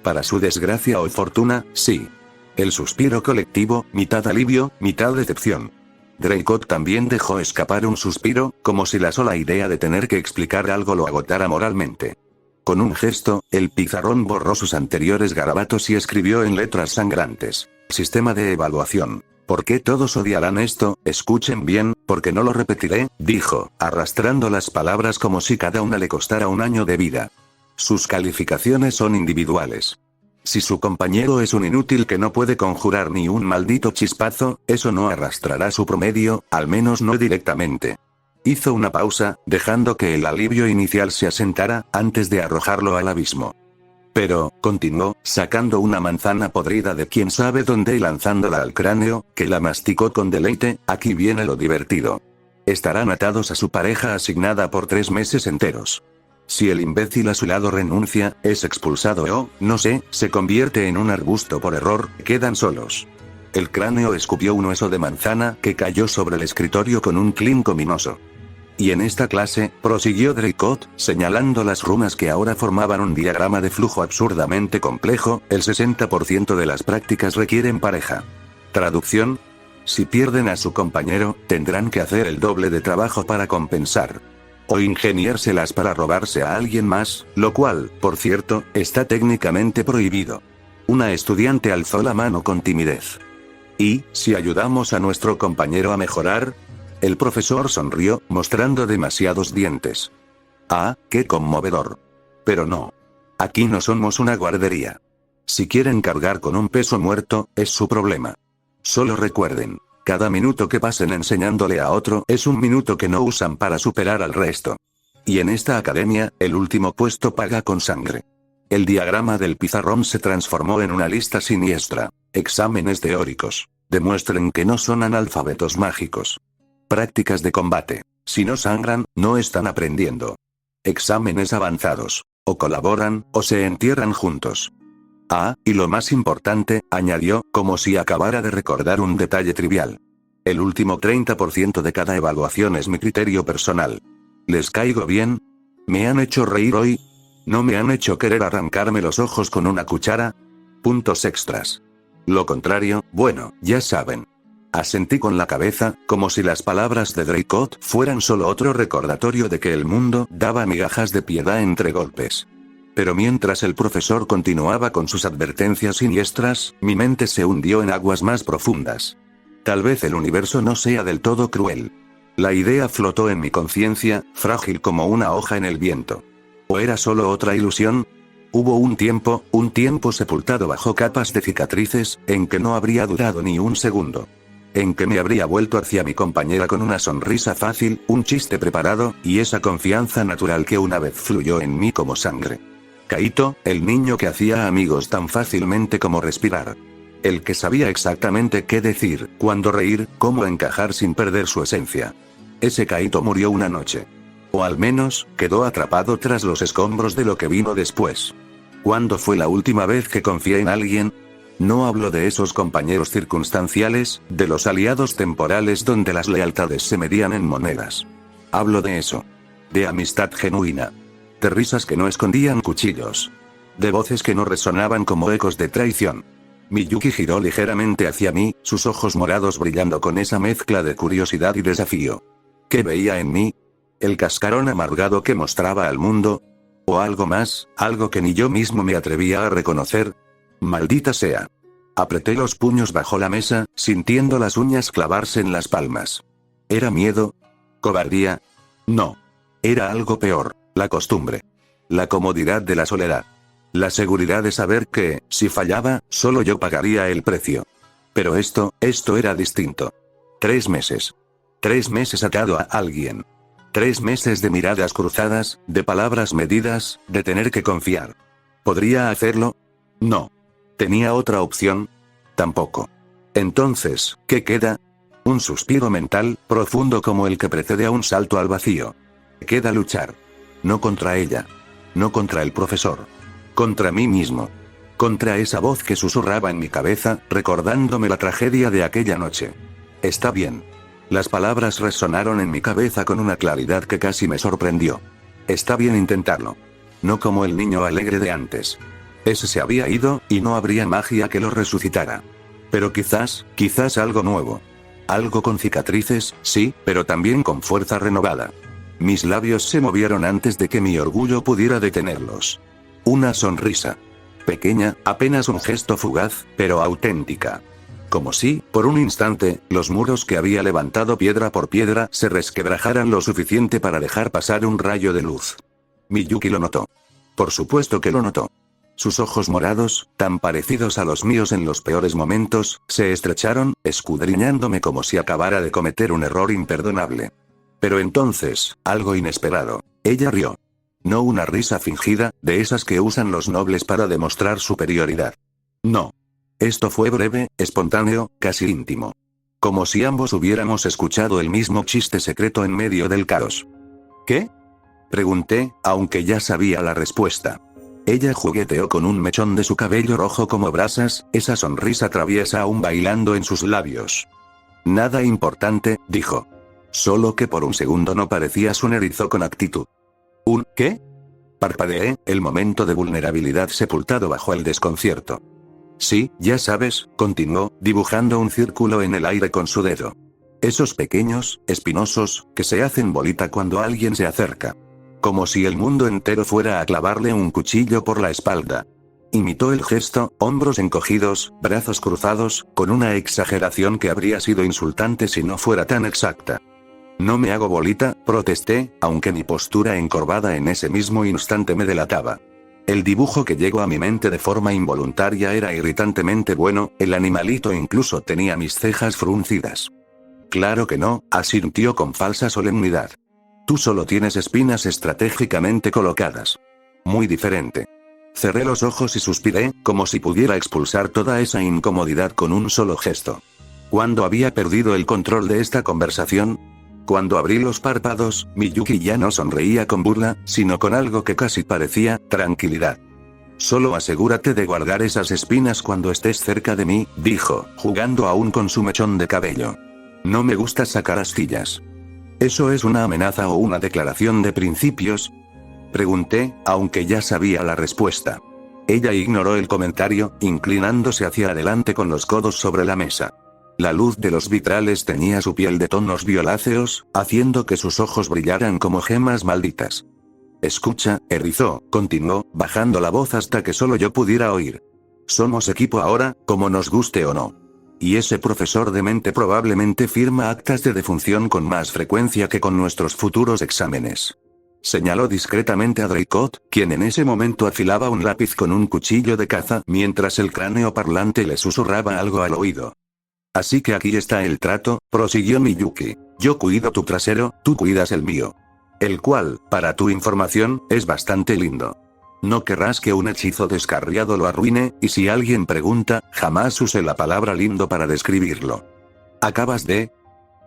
Speaker 1: Para su desgracia o fortuna, sí. El suspiro colectivo, mitad alivio, mitad decepción. Draycott también dejó escapar un suspiro, como si la sola idea de tener que explicar algo lo agotara moralmente. Con un gesto, el pizarrón borró sus anteriores garabatos y escribió en letras sangrantes. Sistema de evaluación. ¿Por qué todos odiarán esto? Escuchen bien, porque no lo repetiré, dijo, arrastrando las palabras como si cada una le costara un año de vida. Sus calificaciones son individuales. Si su compañero es un inútil que no puede conjurar ni un maldito chispazo, eso no arrastrará su promedio, al menos no directamente. Hizo una pausa, dejando que el alivio inicial se asentara, antes de arrojarlo al abismo. Pero, continuó, sacando una manzana podrida de quién sabe dónde y lanzándola al cráneo, que la masticó con deleite, aquí viene lo divertido. Estarán atados a su pareja asignada por 3 meses enteros. Si el imbécil a su lado renuncia, es expulsado o, no sé, se convierte en un arbusto por error, quedan solos. El cráneo escupió un hueso de manzana que cayó sobre el escritorio con un clink ominoso. Y en esta clase, prosiguió Draycott, señalando las runas que ahora formaban un diagrama de flujo absurdamente complejo, el 60% de las prácticas requieren pareja. Traducción: si pierden a su compañero, tendrán que hacer el doble de trabajo para compensar. O ingeniárselas para robarse a alguien más, lo cual, por cierto, está técnicamente prohibido. Una estudiante alzó la mano con timidez. ¿Y si ayudamos a nuestro compañero a mejorar? El profesor sonrió, mostrando demasiados dientes. Ah, qué conmovedor. Pero no. Aquí no somos una guardería. Si quieren cargar con un peso muerto, es su problema. Solo recuerden, cada minuto que pasen enseñándole a otro es un minuto que no usan para superar al resto. Y en esta academia, el último puesto paga con sangre. El diagrama del pizarrón se transformó en una lista siniestra. Exámenes teóricos. Demuestren que no son analfabetos mágicos. Prácticas de combate. Si no sangran, no están aprendiendo. Exámenes avanzados. O colaboran, o se entierran juntos. Ah, y lo más importante, añadió, como si acabara de recordar un detalle trivial. El último 30% de cada evaluación es mi criterio personal. ¿Les caigo bien? ¿Me han hecho reír hoy? ¿No me han hecho querer arrancarme los ojos con una cuchara? Puntos extras. Lo contrario, bueno, ya saben. Asentí con la cabeza, como si las palabras de Draycott fueran solo otro recordatorio de que el mundo daba migajas de piedad entre golpes. Pero mientras el profesor continuaba con sus advertencias siniestras, mi mente se hundió en aguas más profundas. Tal vez el universo no sea del todo cruel. La idea flotó en mi conciencia, frágil como una hoja en el viento. ¿O era solo otra ilusión? Hubo un tiempo sepultado bajo capas de cicatrices, en que no habría durado ni un segundo. En que me habría vuelto hacia mi compañera con una sonrisa fácil, un chiste preparado, y esa confianza natural que una vez fluyó en mí como sangre. Kaito, el niño que hacía amigos tan fácilmente como respirar. El que sabía exactamente qué decir, cuándo reír, cómo encajar sin perder su esencia. Ese Kaito murió una noche. O al menos, quedó atrapado tras los escombros de lo que vino después. ¿Cuándo fue la última vez que confié en alguien? No hablo de esos compañeros circunstanciales, de los aliados temporales donde las lealtades se medían en monedas. Hablo de eso. De amistad genuina. De risas que no escondían cuchillos. De voces que no resonaban como ecos de traición. Miyuki giró ligeramente hacia mí, sus ojos morados brillando con esa mezcla de curiosidad y desafío. ¿Qué veía en mí? ¿El cascarón amargado que mostraba al mundo? ¿O algo más, algo que ni yo mismo me atrevía a reconocer? Maldita sea. Apreté los puños bajo la mesa, sintiendo las uñas clavarse en las palmas. ¿Era miedo? ¿Cobardía? No. Era algo peor, la costumbre. La comodidad de la soledad. La seguridad de saber que, si fallaba, solo yo pagaría el precio. Pero esto era distinto. 3 meses. 3 meses atado a alguien. 3 meses de miradas cruzadas, de palabras medidas, de tener que confiar. ¿Podría hacerlo? No. ¿Tenía otra opción? Tampoco. Entonces, ¿qué queda? Un suspiro mental, profundo como el que precede a un salto al vacío. Queda luchar. No contra ella. No contra el profesor. Contra mí mismo. Contra esa voz que susurraba en mi cabeza, recordándome la tragedia de aquella noche. Está bien. Las palabras resonaron en mi cabeza con una claridad que casi me sorprendió. Está bien intentarlo. No como el niño alegre de antes. Ese se había ido, y no habría magia que lo resucitara. Pero quizás algo nuevo. Algo con cicatrices, sí, pero también con fuerza renovada. Mis labios se movieron antes de que mi orgullo pudiera detenerlos. Una sonrisa. Pequeña, apenas un gesto fugaz, pero auténtica. Como si, por un instante, los muros que había levantado piedra por piedra se resquebrajaran lo suficiente para dejar pasar un rayo de luz. Miyuki lo notó. Por supuesto que lo notó. Sus ojos morados, tan parecidos a los míos en los peores momentos, se estrecharon, escudriñándome como si acabara de cometer un error imperdonable. Pero entonces, algo inesperado. Ella rió. No una risa fingida, de esas que usan los nobles para demostrar superioridad. No. Esto fue breve, espontáneo, casi íntimo. Como si ambos hubiéramos escuchado el mismo chiste secreto en medio del caos. ¿Qué? Pregunté, aunque ya sabía la respuesta. Ella jugueteó con un mechón de su cabello rojo como brasas, esa sonrisa traviesa aún bailando en sus labios. Nada importante, dijo. Solo que por un segundo no parecías un erizo con actitud. ¿Un qué? Parpadeé, el momento de vulnerabilidad sepultado bajo el desconcierto. Sí, ya sabes, continuó, dibujando un círculo en el aire con su dedo. Esos pequeños, espinosos, que se hacen bolita cuando alguien se acerca. Como si el mundo entero fuera a clavarle un cuchillo por la espalda. Imitó el gesto, hombros encogidos, brazos cruzados, con una exageración que habría sido insultante si no fuera tan exacta. No me hago bolita, protesté, aunque mi postura encorvada en ese mismo instante me delataba. El dibujo que llegó a mi mente de forma involuntaria era irritantemente bueno, el animalito incluso tenía mis cejas fruncidas. Claro que no, asintió con falsa solemnidad. Tú solo tienes espinas estratégicamente colocadas. Muy diferente. Cerré los ojos y suspiré, como si pudiera expulsar toda esa incomodidad con un solo gesto. ¿Cuándo había perdido el control de esta conversación? Cuando abrí los párpados, Miyuki ya no sonreía con burla, sino con algo que casi parecía tranquilidad. Solo asegúrate de guardar esas espinas cuando estés cerca de mí, dijo, jugando aún con su mechón de cabello. No me gusta sacar astillas. ¿Eso es una amenaza o una declaración de principios? Pregunté, aunque ya sabía la respuesta. Ella ignoró el comentario, inclinándose hacia adelante con los codos sobre la mesa. La luz de los vitrales teñía su piel de tonos violáceos, haciendo que sus ojos brillaran como gemas malditas. Escucha, Erizó, continuó, bajando la voz hasta que solo yo pudiera oír. Somos equipo ahora, como nos guste o no. Y ese profesor demente probablemente firma actas de defunción con más frecuencia que con nuestros futuros exámenes. Señaló discretamente a Draycott, quien en ese momento afilaba un lápiz con un cuchillo de caza mientras el cráneo parlante le susurraba algo al oído. Así que aquí está el trato, prosiguió Miyuki. Yo cuido tu trasero, tú cuidas el mío. El cual, para tu información, es bastante lindo. No querrás que un hechizo descarriado lo arruine, y si alguien pregunta, jamás use la palabra lindo para describirlo. ¿Acabas de?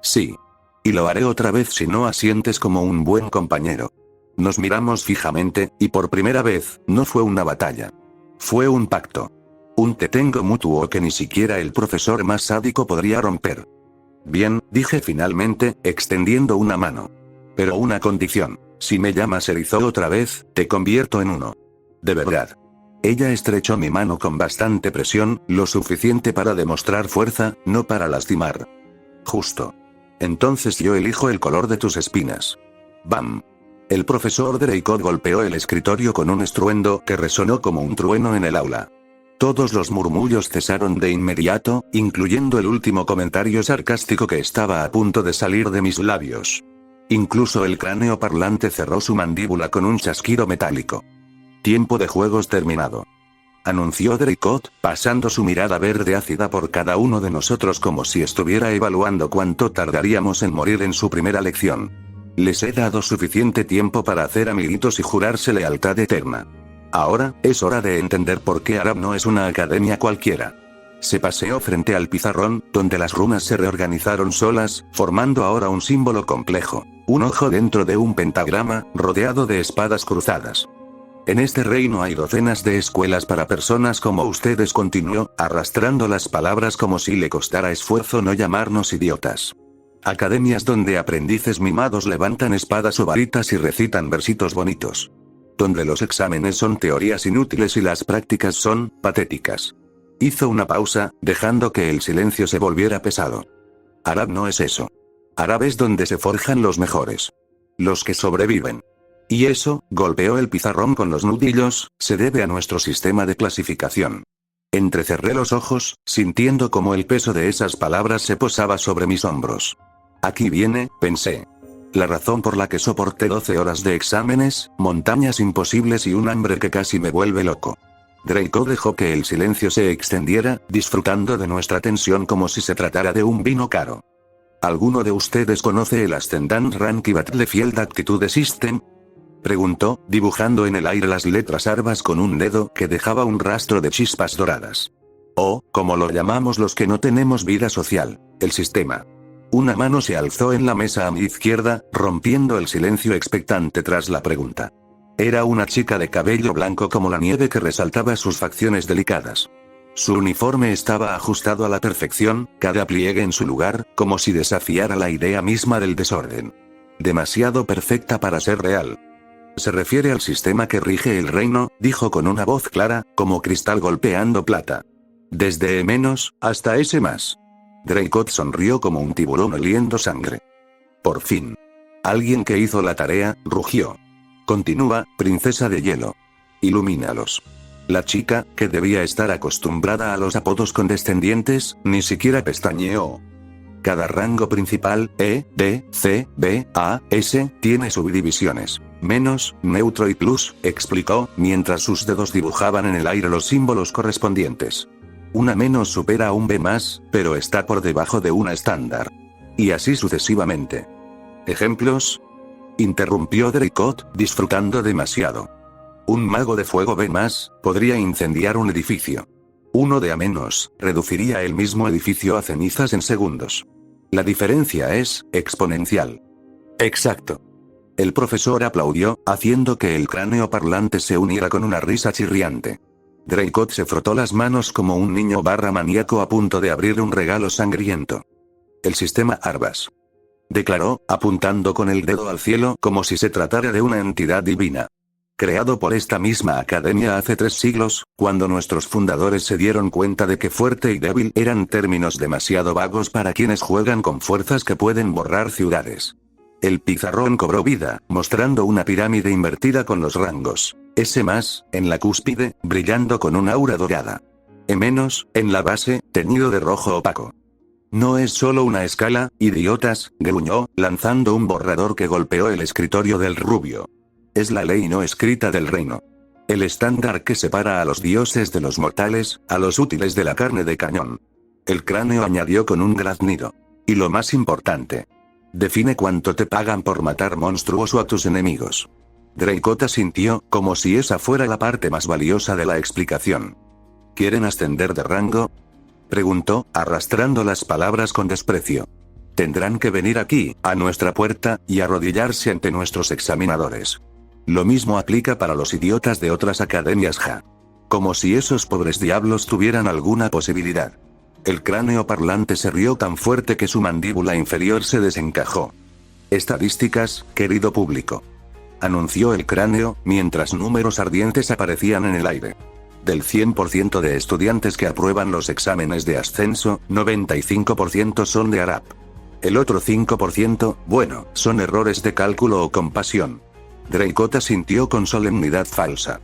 Speaker 1: Sí. Y lo haré otra vez si no asientes como un buen compañero. Nos miramos fijamente, y por primera vez, no fue una batalla. Fue un pacto. Un te tengo mutuo que ni siquiera el profesor más sádico podría romper. Bien, dije finalmente, extendiendo una mano. Pero una condición. Si me llamas Erizó otra vez, te convierto en uno. De verdad. Ella estrechó mi mano con bastante presión, lo suficiente para demostrar fuerza, no para lastimar. Justo. Entonces yo elijo el color de tus espinas. ¡Bam! El profesor Draycott golpeó el escritorio con un estruendo que resonó como un trueno en el aula. Todos los murmullos cesaron de inmediato, incluyendo el último comentario sarcástico que estaba a punto de salir de mis labios. Incluso el cráneo parlante cerró su mandíbula con un chasquido metálico. Tiempo de juegos terminado. Anunció Draycott, pasando su mirada verde ácida por cada uno de nosotros como si estuviera evaluando cuánto tardaríamos en morir en su primera lección. Les he dado suficiente tiempo para hacer amiguitos y jurarse lealtad eterna. Ahora, es hora de entender por qué Arab no es una academia cualquiera. Se paseó frente al pizarrón, donde las runas se reorganizaron solas, formando ahora un símbolo complejo. Un ojo dentro de un pentagrama, rodeado de espadas cruzadas. En este reino hay docenas de escuelas para personas como ustedes, continuó, arrastrando las palabras como si le costara esfuerzo no llamarnos idiotas. Academias donde aprendices mimados levantan espadas o varitas y recitan versitos bonitos. Donde los exámenes son teorías inútiles y las prácticas son patéticas. Hizo una pausa, dejando que el silencio se volviera pesado. Arab no es eso. Arab es donde se forjan los mejores. Los que sobreviven. Y eso, golpeó el pizarrón con los nudillos, se debe a nuestro sistema de clasificación. Entrecerré los ojos, sintiendo como el peso de esas palabras se posaba sobre mis hombros. Aquí viene, pensé. La razón por la que soporté 12 horas de exámenes, montañas imposibles y un hambre que casi me vuelve loco. Draycott dejó que el silencio se extendiera, disfrutando de nuestra tensión como si se tratara de un vino caro. ¿Alguno de ustedes conoce el Ascendant Rank Battlefield Aptitude System? Preguntó, dibujando en el aire las letras ARBAS con un dedo que dejaba un rastro de chispas doradas. O, como lo llamamos los que no tenemos vida social, el sistema. Una mano se alzó en la mesa a mi izquierda, rompiendo el silencio expectante tras la pregunta. Era una chica de cabello blanco como la nieve que resaltaba sus facciones delicadas. Su uniforme estaba ajustado a la perfección, cada pliegue en su lugar, como si desafiara la idea misma del desorden. Demasiado perfecta para ser real. Se refiere al sistema que rige el reino, dijo con una voz clara, como cristal golpeando plata. Desde E- hasta S+. Dracot sonrió como un tiburón oliendo sangre. Por fin. Alguien que hizo la tarea, rugió. Continúa, princesa de hielo. Ilumínalos. La chica, que debía estar acostumbrada a los apodos condescendientes, ni siquiera pestañeó. Cada rango principal, E, D, C, B, A, S, tiene subdivisiones. Menos, neutro y plus, explicó, mientras sus dedos dibujaban en el aire los símbolos correspondientes. Una menos supera a un B+, pero está por debajo de una estándar. Y así sucesivamente. ¿Ejemplos? Interrumpió Dracot, disfrutando demasiado. Un mago de fuego B+, podría incendiar un edificio. Uno de A-, reduciría el mismo edificio a cenizas en segundos. La diferencia es exponencial. Exacto. El profesor aplaudió, haciendo que el cráneo parlante se uniera con una risa chirriante. Dracot se frotó las manos como un niño maníaco a punto de abrir un regalo sangriento. El sistema Arbas. Declaró, apuntando con el dedo al cielo como si se tratara de una entidad divina. Creado por esta misma academia hace 3 siglos, cuando nuestros fundadores se dieron cuenta de que fuerte y débil eran términos demasiado vagos para quienes juegan con fuerzas que pueden borrar ciudades. El pizarrón cobró vida, mostrando una pirámide invertida con los rangos. S+, en la cúspide, brillando con un aura dorada. E-, en la base, teñido de rojo opaco. No es solo una escala, idiotas, gruñó, lanzando un borrador que golpeó el escritorio del rubio. Es la ley no escrita del reino. El estándar que separa a los dioses de los mortales, a los útiles de la carne de cañón. El cráneo añadió con un graznido. Y lo más importante. Define cuánto te pagan por matar monstruoso a tus enemigos. Dracot asintió, como si esa fuera la parte más valiosa de la explicación. ¿Quieren ascender de rango?, preguntó, arrastrando las palabras con desprecio. Tendrán que venir aquí, a nuestra puerta, y arrodillarse ante nuestros examinadores. Lo mismo aplica para los idiotas de otras academias Ja. Como si esos pobres diablos tuvieran alguna posibilidad. El cráneo parlante se rió tan fuerte que su mandíbula inferior se desencajó. Estadísticas, querido público. Anunció el cráneo, mientras números ardientes aparecían en el aire. Del 100% de estudiantes que aprueban los exámenes de ascenso, 95% son de Arap. El otro 5%, bueno, son errores de cálculo o compasión. Dracot asintió con solemnidad falsa.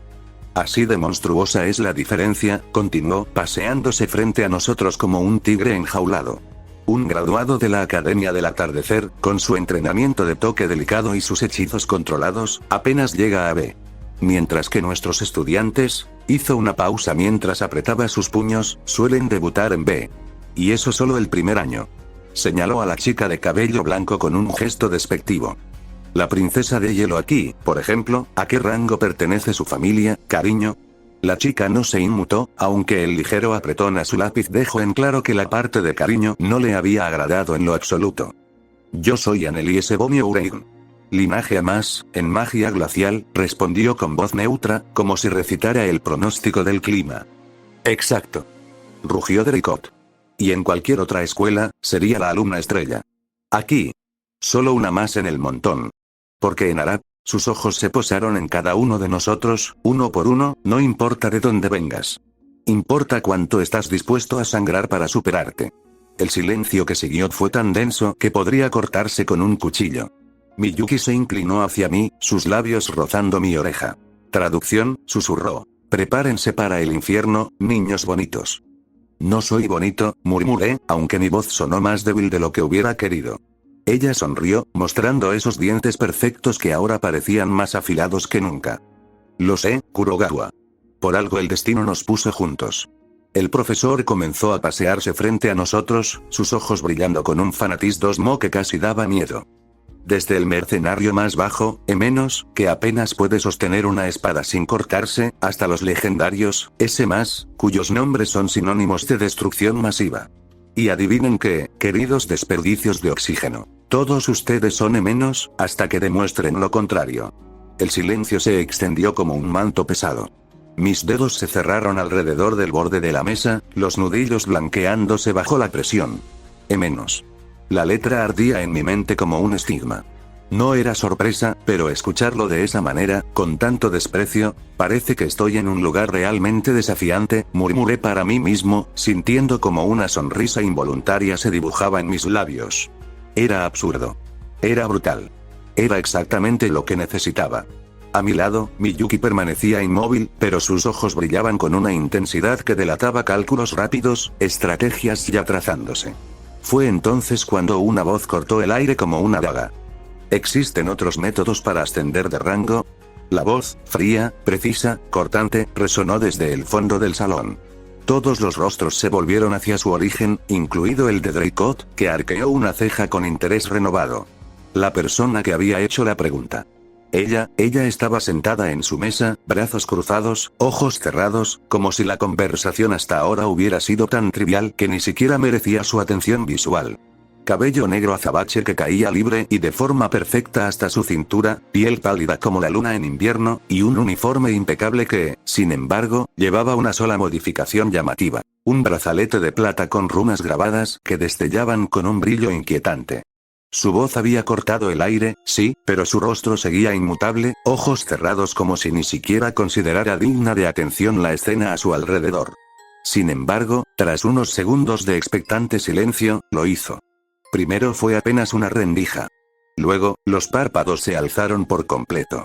Speaker 1: Así de monstruosa es la diferencia, continuó, paseándose frente a nosotros como un tigre enjaulado. Un graduado de la Academia del Atardecer, con su entrenamiento de toque delicado y sus hechizos controlados, apenas llega a B. Mientras que nuestros estudiantes, hizo una pausa mientras apretaba sus puños, suelen debutar en B. Y eso solo el primer año. Señaló a la chica de cabello blanco con un gesto despectivo. La princesa de hielo aquí, por ejemplo, ¿a qué rango pertenece su familia, cariño? La chica no se inmutó, aunque el ligero apretón a su lápiz dejó en claro que la parte de cariño no le había agradado en lo absoluto. Yo soy Anneliese Bonnie Ureign. Linaje A+, en magia glacial, respondió con voz neutra, como si recitara el pronóstico del clima. Exacto. Rugió Dracot. Y en cualquier otra escuela, sería la alumna estrella. Aquí. Solo una más en el montón. Porque en Arap, sus ojos se posaron en cada uno de nosotros, uno por uno, no importa de dónde vengas. Importa cuánto estás dispuesto a sangrar para superarte. El silencio que siguió fue tan denso que podría cortarse con un cuchillo. Miyuki se inclinó hacia mí, sus labios rozando mi oreja. Traducción, susurró. Prepárense para el infierno, niños bonitos. No soy bonito, murmuré, aunque mi voz sonó más débil de lo que hubiera querido. Ella sonrió, mostrando esos dientes perfectos que ahora parecían más afilados que nunca. Lo sé, Kurogawa. Por algo el destino nos puso juntos. El profesor comenzó a pasearse frente a nosotros, sus ojos brillando con un fanatismo que casi daba miedo. Desde el mercenario más bajo, E-, que apenas puede sostener una espada sin cortarse, hasta los legendarios, S+, cuyos nombres son sinónimos de destrucción masiva. Y adivinen qué, queridos desperdicios de oxígeno. Todos ustedes son E-, hasta que demuestren lo contrario. El silencio se extendió como un manto pesado. Mis dedos se cerraron alrededor del borde de la mesa, los nudillos blanqueándose bajo la presión. E-. La letra ardía en mi mente como un estigma. No era sorpresa, pero escucharlo de esa manera, con tanto desprecio, parece que estoy en un lugar realmente desafiante, murmuré para mí mismo, sintiendo como una sonrisa involuntaria se dibujaba en mis labios. Era absurdo. Era brutal. Era exactamente lo que necesitaba. A mi lado, Miyuki permanecía inmóvil, pero sus ojos brillaban con una intensidad que delataba cálculos rápidos, estrategias ya trazándose. Fue entonces cuando una voz cortó el aire como una daga. ¿Existen otros métodos para ascender de rango? La voz, fría, precisa, cortante, resonó desde el fondo del salón. Todos los rostros se volvieron hacia su origen, incluido el de Draycott, que arqueó una ceja con interés renovado. La persona que había hecho la pregunta. Ella estaba sentada en su mesa, brazos cruzados, ojos cerrados, como si la conversación hasta ahora hubiera sido tan trivial que ni siquiera merecía su atención visual. Cabello negro azabache que caía libre y de forma perfecta hasta su cintura, piel pálida como la luna en invierno, y un uniforme impecable que, sin embargo, llevaba una sola modificación llamativa. Un brazalete de plata con runas grabadas que destellaban con un brillo inquietante. Su voz había cortado el aire, sí, pero su rostro seguía inmutable, ojos cerrados como si ni siquiera considerara digna de atención la escena a su alrededor. Sin embargo, tras unos segundos de expectante silencio, lo hizo. Primero fue apenas una rendija. Luego, los párpados se alzaron por completo.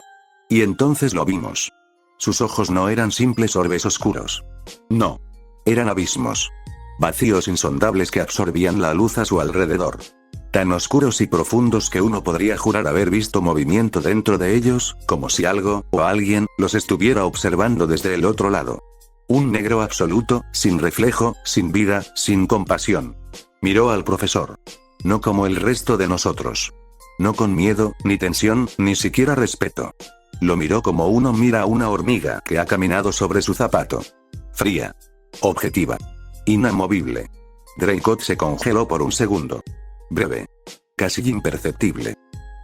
Speaker 1: Y entonces lo vimos. Sus ojos no eran simples orbes oscuros. No. Eran abismos. Vacíos insondables que absorbían la luz a su alrededor. Tan oscuros y profundos que uno podría jurar haber visto movimiento dentro de ellos, como si algo, o alguien, los estuviera observando desde el otro lado. Un negro absoluto, sin reflejo, sin vida, sin compasión. Miró al profesor. No como el resto de nosotros. No con miedo, ni tensión, ni siquiera respeto. Lo miró como uno mira a una hormiga que ha caminado sobre su zapato. Fría. Objetiva. Inamovible. Draycott se congeló por un segundo. Breve. Casi imperceptible.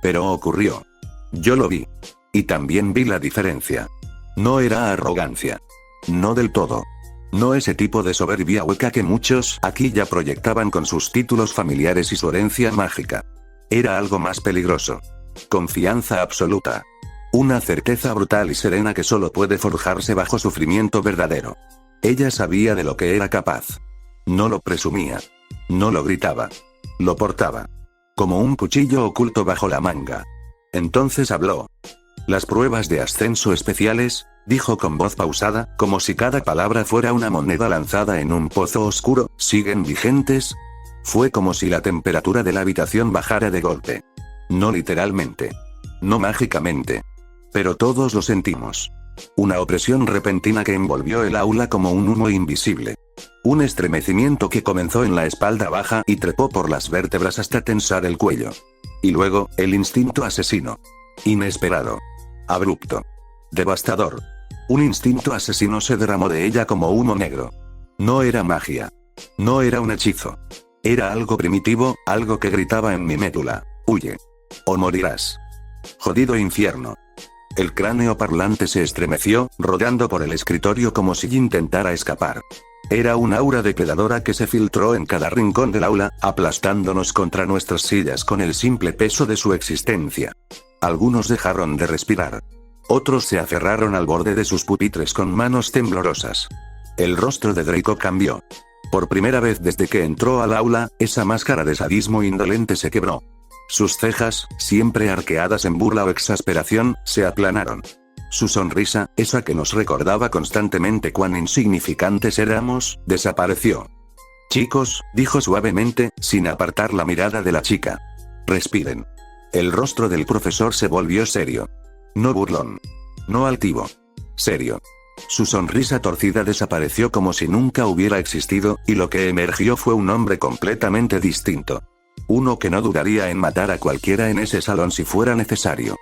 Speaker 1: Pero ocurrió. Yo lo vi. Y también vi la diferencia. No era arrogancia. No del todo. No ese tipo de soberbia hueca que muchos aquí ya proyectaban con sus títulos familiares y su herencia mágica. Era algo más peligroso. Confianza absoluta. Una certeza brutal y serena que solo puede forjarse bajo sufrimiento verdadero. Ella sabía de lo que era capaz. No lo presumía. No lo gritaba. Lo portaba. Como un cuchillo oculto bajo la manga. Entonces habló. Las pruebas de ascenso especiales, dijo con voz pausada, como si cada palabra fuera una moneda lanzada en un pozo oscuro, ¿siguen vigentes? Fue como si la temperatura de la habitación bajara de golpe. No literalmente. No mágicamente. Pero todos lo sentimos. Una opresión repentina que envolvió el aula como un humo invisible. Un estremecimiento que comenzó en la espalda baja y trepó por las vértebras hasta tensar el cuello. Y luego, el instinto asesino. Inesperado. Abrupto. Devastador. Un instinto asesino se derramó de ella como humo negro. No era magia. No era un hechizo. Era algo primitivo, algo que gritaba en mi médula. Huye. O morirás. Jodido infierno. El cráneo parlante se estremeció, rodando por el escritorio como si intentara escapar. Era un aura depredadora que se filtró en cada rincón del aula, aplastándonos contra nuestras sillas con el simple peso de su existencia. Algunos dejaron de respirar. Otros se aferraron al borde de sus pupitres con manos temblorosas. El rostro de Draco cambió. Por primera vez desde que entró al aula, esa máscara de sadismo indolente se quebró. Sus cejas, siempre arqueadas en burla o exasperación, se aplanaron. Su sonrisa, esa que nos recordaba constantemente cuán insignificantes éramos, desapareció. Chicos, dijo suavemente, sin apartar la mirada de la chica. Respiren. El rostro del profesor se volvió serio. No burlón. No altivo. Serio. Su sonrisa torcida desapareció como si nunca hubiera existido, y lo que emergió fue un hombre completamente distinto. Uno que no dudaría en matar a cualquiera en ese salón si fuera necesario.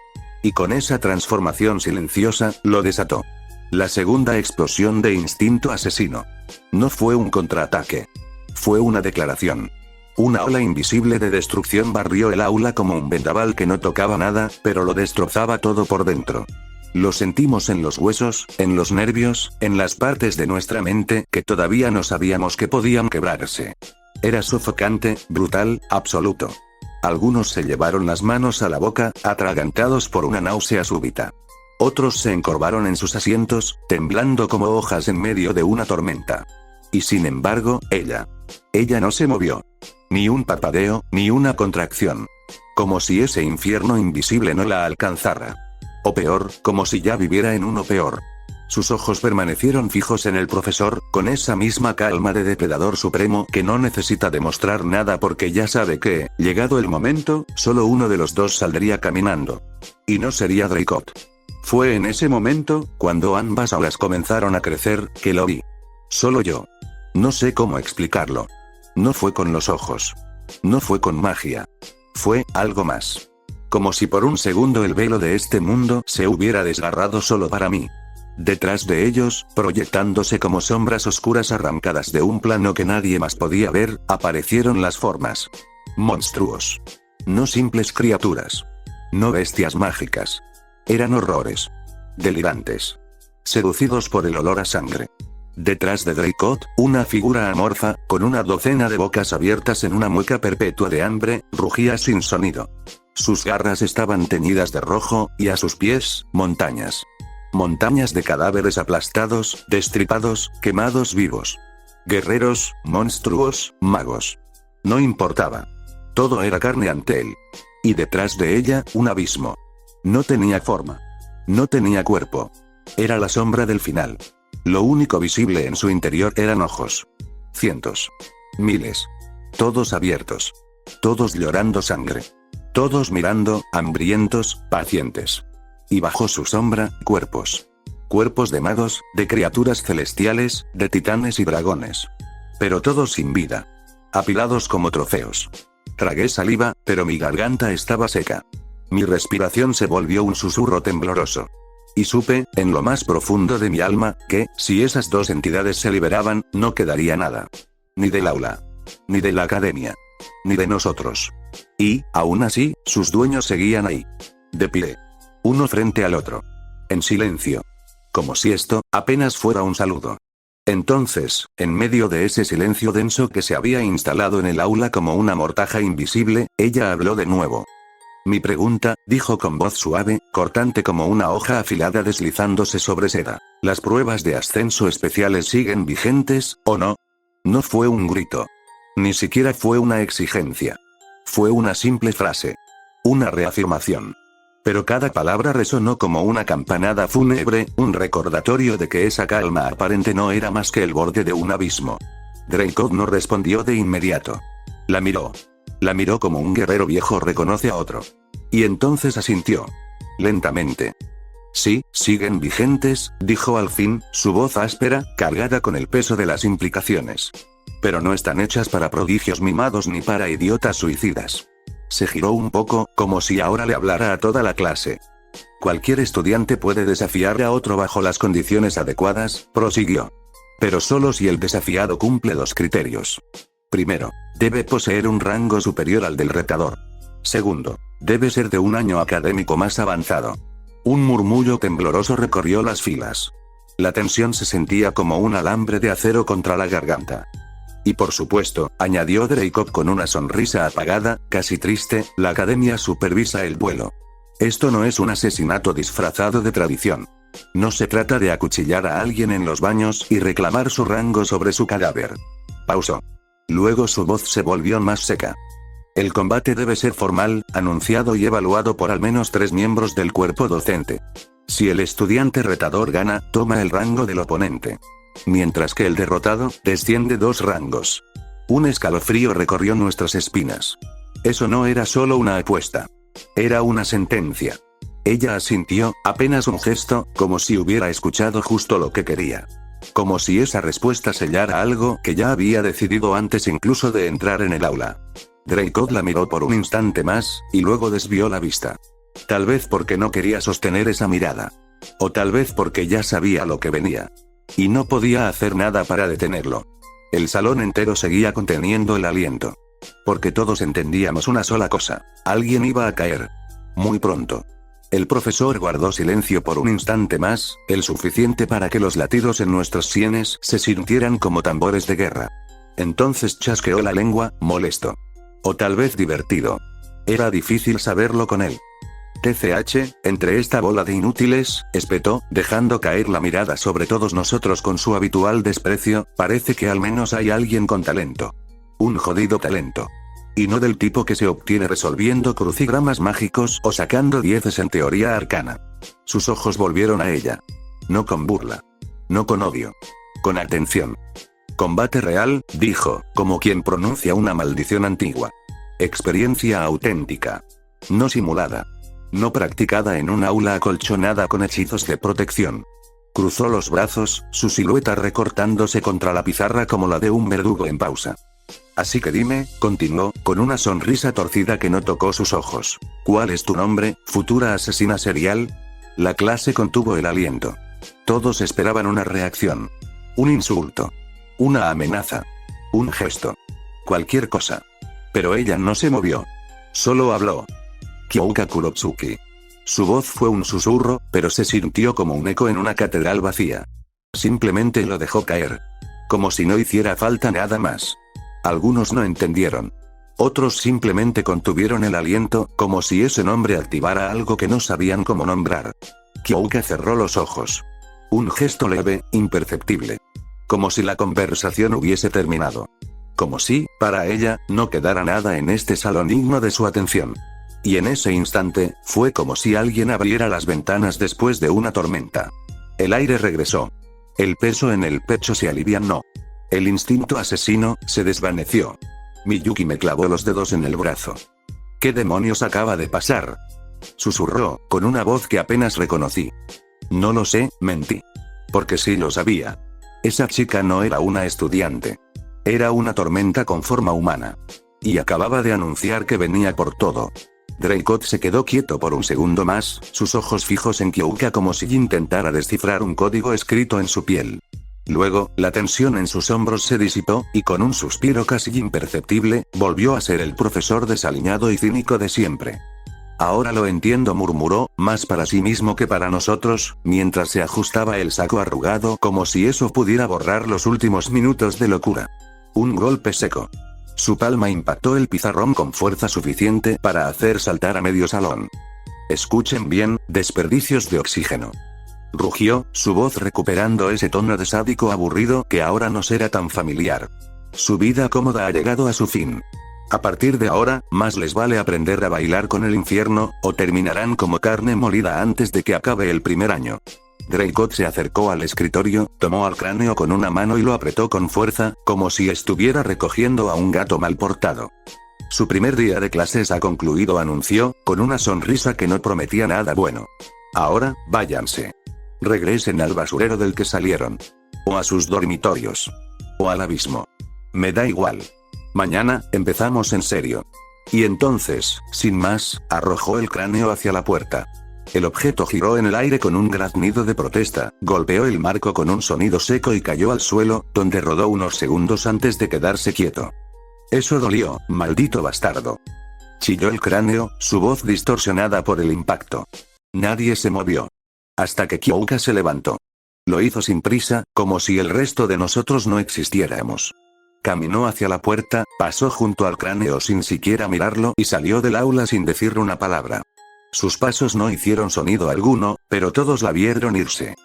Speaker 1: Y con esa transformación silenciosa, lo desató. La segunda explosión de instinto asesino. No fue un contraataque. Fue una declaración. Una ola invisible de destrucción barrió el aula como un vendaval que no tocaba nada, pero lo destrozaba todo por dentro. Lo sentimos en los huesos, en los nervios, en las partes de nuestra mente que todavía no sabíamos que podían quebrarse. Era sofocante, brutal, absoluto. Algunos se llevaron las manos a la boca, atragantados por una náusea súbita. Otros se encorvaron en sus asientos, temblando como hojas en medio de una tormenta. Y sin embargo, ella no se movió. Ni un parpadeo, ni una contracción. Como si ese infierno invisible no la alcanzara. O peor, como si ya viviera en uno peor. Sus ojos permanecieron fijos en el profesor, con esa misma calma de depredador supremo que no necesita demostrar nada porque ya sabe que, llegado el momento, solo uno de los dos saldría caminando. Y no sería Draycott. Fue en ese momento, cuando ambas alas comenzaron a crecer, que lo vi. Solo yo. No sé cómo explicarlo. No fue con los ojos. No fue con magia. Fue algo más. Como si por un segundo el velo de este mundo se hubiera desgarrado solo para mí. Detrás de ellos, proyectándose como sombras oscuras arrancadas de un plano que nadie más podía ver, aparecieron las formas. Monstruos. No simples criaturas. No bestias mágicas. Eran horrores. Delirantes. Seducidos por el olor a sangre. Detrás de Draycott, una figura amorfa, con una docena de bocas abiertas en una mueca perpetua de hambre, rugía sin sonido. Sus garras estaban teñidas de rojo, y a sus pies, montañas. Montañas de cadáveres aplastados, destripados, quemados vivos. Guerreros, monstruos, magos. No importaba. Todo era carne ante él. Y detrás de ella, un abismo. No tenía forma. No tenía cuerpo. Era la sombra del final. Lo único visible en su interior eran ojos. Cientos. Miles. Todos abiertos. Todos llorando sangre. Todos mirando, hambrientos, pacientes. Y bajo su sombra, cuerpos. Cuerpos de magos, de criaturas celestiales, de titanes y dragones. Pero todos sin vida. Apilados como trofeos. Tragué saliva, pero mi garganta estaba seca. Mi respiración se volvió un susurro tembloroso. Y supe, en lo más profundo de mi alma, que, si esas dos entidades se liberaban, no quedaría nada. Ni del aula. Ni de la academia. Ni de nosotros. Y, aún así, sus dueños seguían ahí. De pie. Uno frente al otro. En silencio. Como si esto, apenas fuera un saludo. Entonces, en medio de ese silencio denso que se había instalado en el aula como una mortaja invisible, ella habló de nuevo. Mi pregunta, dijo con voz suave, cortante como una hoja afilada deslizándose sobre seda. ¿Las pruebas de ascenso especiales siguen vigentes, o no? No fue un grito. Ni siquiera fue una exigencia. Fue una simple frase. Una reafirmación. Pero cada palabra resonó como una campanada fúnebre, un recordatorio de que esa calma aparente no era más que el borde de un abismo. Draycott no respondió de inmediato. La miró. La miró como un guerrero viejo reconoce a otro. Y entonces asintió. Lentamente. Sí, siguen vigentes, dijo al fin, su voz áspera, cargada con el peso de las implicaciones. Pero no están hechas para prodigios mimados ni para idiotas suicidas. Se giró un poco, como si ahora le hablara a toda la clase. Cualquier estudiante puede desafiar a otro bajo las condiciones adecuadas, prosiguió. Pero solo si el desafiado cumple dos criterios. Primero, debe poseer un rango superior al del retador. Segundo, debe ser de un año académico más avanzado. Un murmullo tembloroso recorrió las filas. La tensión se sentía como un alambre de acero contra la garganta. Y por supuesto, añadió Draycott con una sonrisa apagada, casi triste, la academia supervisa el vuelo. Esto no es un asesinato disfrazado de tradición. No se trata de acuchillar a alguien en los baños y reclamar su rango sobre su cadáver. Pausó. Luego su voz se volvió más seca. El combate debe ser formal, anunciado y evaluado por al menos 3 miembros del cuerpo docente. Si el estudiante retador gana, toma el rango del oponente. Mientras que el derrotado, desciende 2 rangos. Un escalofrío recorrió nuestras espinas. Eso no era solo una apuesta. Era una sentencia. Ella asintió, apenas un gesto, como si hubiera escuchado justo lo que quería. Como si esa respuesta sellara algo que ya había decidido antes incluso de entrar en el aula. Draycott la miró por un instante más, y luego desvió la vista. Tal vez porque no quería sostener esa mirada. O tal vez porque ya sabía lo que venía. Y no podía hacer nada para detenerlo. El salón entero seguía conteniendo el aliento. Porque todos entendíamos una sola cosa. Alguien iba a caer. Muy pronto. El profesor guardó silencio por un instante más, el suficiente para que los latidos en nuestras sienes se sintieran como tambores de guerra. Entonces chasqueó la lengua, molesto. O tal vez divertido. Era difícil saberlo con él. TCH, entre esta bola de inútiles, espetó, dejando caer la mirada sobre todos nosotros con su habitual desprecio, parece que al menos hay alguien con talento. Un jodido talento. Y no del tipo que se obtiene resolviendo crucigramas mágicos o sacando 10 en teoría arcana. Sus ojos volvieron a ella. No con burla. No con odio. Con atención. Combate real, dijo, como quien pronuncia una maldición antigua. Experiencia auténtica. No simulada. No practicada en un aula acolchonada con hechizos de protección. Cruzó los brazos, su silueta recortándose contra la pizarra como la de un verdugo en pausa. Así que dime, continuó, con una sonrisa torcida que no tocó sus ojos. ¿Cuál es tu nombre, futura asesina serial? La clase contuvo el aliento. Todos esperaban una reacción. Un insulto. Una amenaza. Un gesto. Cualquier cosa. Pero ella no se movió. Solo habló. Kyouka Kurotsuki. Su voz fue un susurro, pero se sintió como un eco en una catedral vacía. Simplemente lo dejó caer. Como si no hiciera falta nada más. Algunos no entendieron. Otros simplemente contuvieron el aliento, como si ese nombre activara algo que no sabían cómo nombrar. Kyouka cerró los ojos. Un gesto leve, imperceptible. Como si la conversación hubiese terminado. Como si, para ella, no quedara nada en este salón digno de su atención. Y en ese instante, fue como si alguien abriera las ventanas después de una tormenta. El aire regresó. El peso en el pecho se alivianó. El instinto asesino se desvaneció. Miyuki me clavó los dedos en el brazo. ¿Qué demonios acaba de pasar? Susurró, con una voz que apenas reconocí. No lo sé, mentí. Porque sí lo sabía. Esa chica no era una estudiante. Era una tormenta con forma humana. Y acababa de anunciar que venía por todo. Dreycott se quedó quieto por un segundo más, sus ojos fijos en Kyouka como si intentara descifrar un código escrito en su piel. Luego, la tensión en sus hombros se disipó, y con un suspiro casi imperceptible, volvió a ser el profesor desaliñado y cínico de siempre. Ahora lo entiendo, murmuró, más para sí mismo que para nosotros, mientras se ajustaba el saco arrugado como si eso pudiera borrar los últimos minutos de locura. Un golpe seco. Su palma impactó el pizarrón con fuerza suficiente para hacer saltar a medio salón. Escuchen bien, desperdicios de oxígeno. Rugió, su voz recuperando ese tono de sádico aburrido que ahora nos era tan familiar. Su vida cómoda ha llegado a su fin. A partir de ahora, más les vale aprender a bailar con el infierno, o terminarán como carne molida antes de que acabe el primer año. Dreycott se acercó al escritorio, tomó al cráneo con una mano y lo apretó con fuerza, como si estuviera recogiendo a un gato mal portado. Su primer día de clases ha concluido, anunció, con una sonrisa que no prometía nada bueno. Ahora, váyanse. Regresen al basurero del que salieron. O a sus dormitorios. O al abismo. Me da igual. Mañana, empezamos en serio. Y entonces, sin más, arrojó el cráneo hacia la puerta. El objeto giró en el aire con un graznido de protesta, golpeó el marco con un sonido seco y cayó al suelo, donde rodó unos segundos antes de quedarse quieto. Eso dolió, maldito bastardo. Chilló el cráneo, su voz distorsionada por el impacto. Nadie se movió. Hasta que Kyouka se levantó. Lo hizo sin prisa, como si el resto de nosotros no existiéramos. Caminó hacia la puerta, pasó junto al cráneo sin siquiera mirarlo y salió del aula sin decir una palabra. Sus pasos no hicieron sonido alguno, pero todos la vieron irse.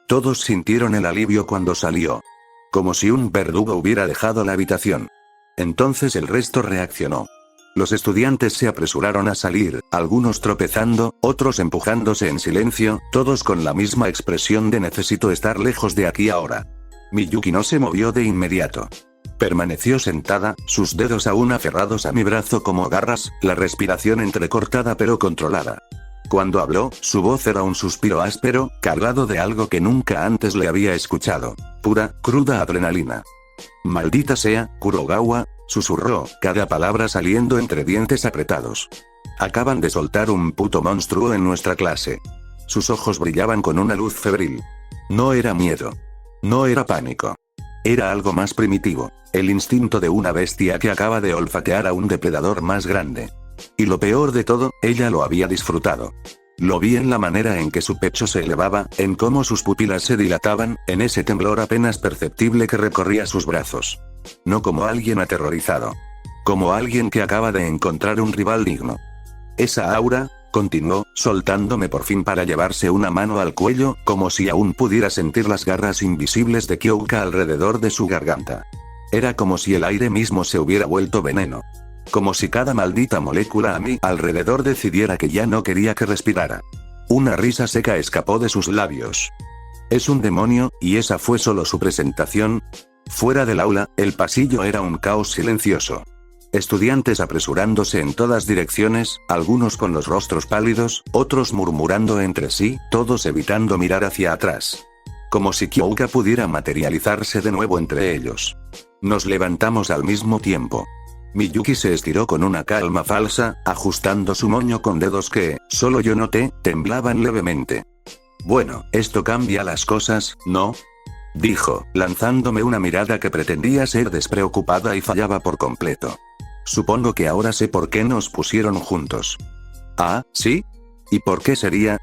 Speaker 1: Todos sintieron el alivio cuando salió. Como si un verdugo hubiera dejado la habitación. Entonces el resto reaccionó. Los estudiantes se apresuraron a salir, algunos tropezando, otros empujándose en silencio, todos con la misma expresión de necesito estar lejos de aquí ahora. Miyuki no se movió de inmediato. Permaneció sentada, sus dedos aún aferrados a mi brazo como garras, la respiración entrecortada pero controlada. Cuando habló, su voz era un suspiro áspero, cargado de algo que nunca antes le había escuchado. Pura, cruda adrenalina. Maldita sea, Kurogawa, susurró, cada palabra saliendo entre dientes apretados. Acaban de soltar un puto monstruo en nuestra clase. Sus ojos brillaban con una luz febril. No era miedo. No era pánico. Era algo más primitivo, el instinto de una bestia que acaba de olfatear a un depredador más grande. Y lo peor de todo, ella lo había disfrutado. Lo vi en la manera en que su pecho se elevaba, en cómo sus pupilas se dilataban, en ese temblor apenas perceptible que recorría sus brazos. No como alguien aterrorizado. Como alguien que acaba de encontrar un rival digno. Esa aura, continuó, soltándome por fin para llevarse una mano al cuello, como si aún pudiera sentir las garras invisibles de Kyoka alrededor de su garganta. Era como si el aire mismo se hubiera vuelto veneno. Como si cada maldita molécula a mi alrededor decidiera que ya no quería que respirara. Una risa seca escapó de sus labios. Es un demonio, y esa fue solo su presentación. Fuera del aula, el pasillo era un caos silencioso. Estudiantes apresurándose en todas direcciones, algunos con los rostros pálidos, otros murmurando entre sí, todos evitando mirar hacia atrás. Como si Kyoka pudiera materializarse de nuevo entre ellos. Nos levantamos al mismo tiempo. Miyuki se estiró con una calma falsa, ajustando su moño con dedos que, solo yo noté, temblaban levemente. Bueno, esto cambia las cosas, ¿no? Dijo, lanzándome una mirada que pretendía ser despreocupada y fallaba por completo. Supongo que ahora sé por qué nos pusieron juntos. ¿Ah, sí? ¿Y por qué sería?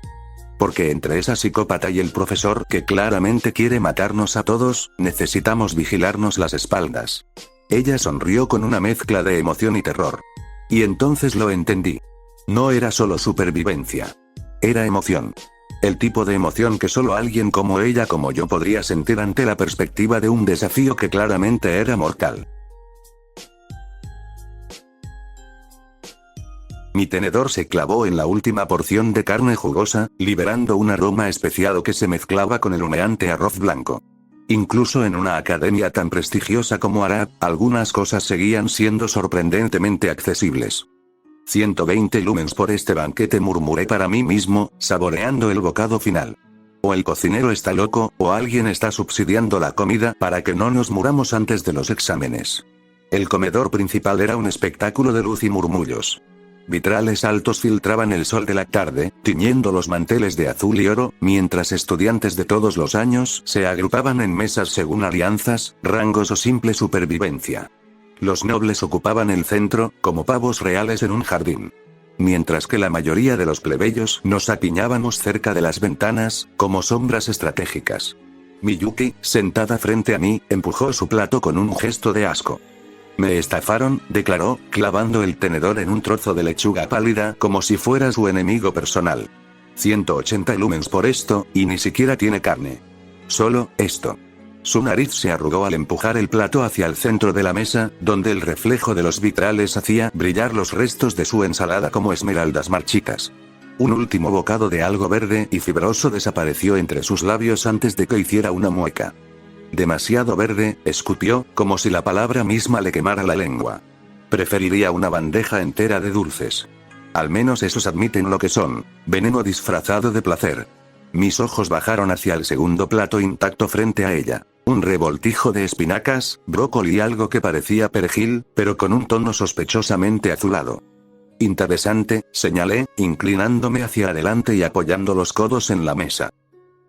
Speaker 1: Porque entre esa psicópata y el profesor que claramente quiere matarnos a todos, necesitamos vigilarnos las espaldas. Ella sonrió con una mezcla de emoción y terror. Y entonces lo entendí. No era solo supervivencia. Era emoción. El tipo de emoción que solo alguien como ella como yo podría sentir ante la perspectiva de un desafío que claramente era mortal. Mi tenedor se clavó en la última porción de carne jugosa, liberando un aroma especiado que se mezclaba con el humeante arroz blanco. Incluso en una academia tan prestigiosa como Arab, algunas cosas seguían siendo sorprendentemente accesibles. 120 lumens por este banquete, murmuré para mí mismo, saboreando el bocado final. O el cocinero está loco, o alguien está subsidiando la comida para que no nos muramos antes de los exámenes. El comedor principal era un espectáculo de luz y murmullos. Vitrales altos filtraban el sol de la tarde, tiñendo los manteles de azul y oro, mientras estudiantes de todos los años se agrupaban en mesas según alianzas, rangos o simple supervivencia. Los nobles ocupaban el centro, como pavos reales en un jardín. Mientras que la mayoría de los plebeyos nos apiñábamos cerca de las ventanas, como sombras estratégicas. Miyuki, sentada frente a mí, empujó su plato con un gesto de asco. Me estafaron, declaró, clavando el tenedor en un trozo de lechuga pálida como si fuera su enemigo personal. 180 lumens por esto, y ni siquiera tiene carne. Solo, esto. Su nariz se arrugó al empujar el plato hacia el centro de la mesa, donde el reflejo de los vitrales hacía brillar los restos de su ensalada como esmeraldas marchitas. Un último bocado de algo verde y fibroso desapareció entre sus labios antes de que hiciera una mueca. Demasiado verde, escupió, como si la palabra misma le quemara la lengua. Preferiría una bandeja entera de dulces. Al menos esos admiten lo que son, veneno disfrazado de placer. Mis ojos bajaron hacia el segundo plato intacto frente a ella. Un revoltijo de espinacas, brócoli y algo que parecía perejil, pero con un tono sospechosamente azulado. Interesante, señalé, inclinándome hacia adelante y apoyando los codos en la mesa.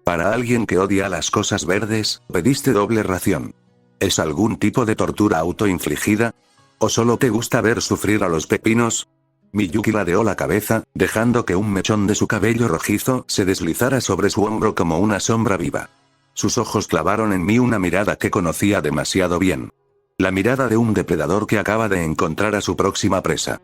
Speaker 1: Para alguien que odia las cosas verdes, pediste doble ración. ¿Es algún tipo de tortura autoinfligida? ¿O solo te gusta ver sufrir a los pepinos? Miyuki ladeó la cabeza, dejando que un mechón de su cabello rojizo se deslizara sobre su hombro como una sombra viva. Sus ojos clavaron en mí una mirada que conocía demasiado bien. La mirada de un depredador que acaba de encontrar a su próxima presa.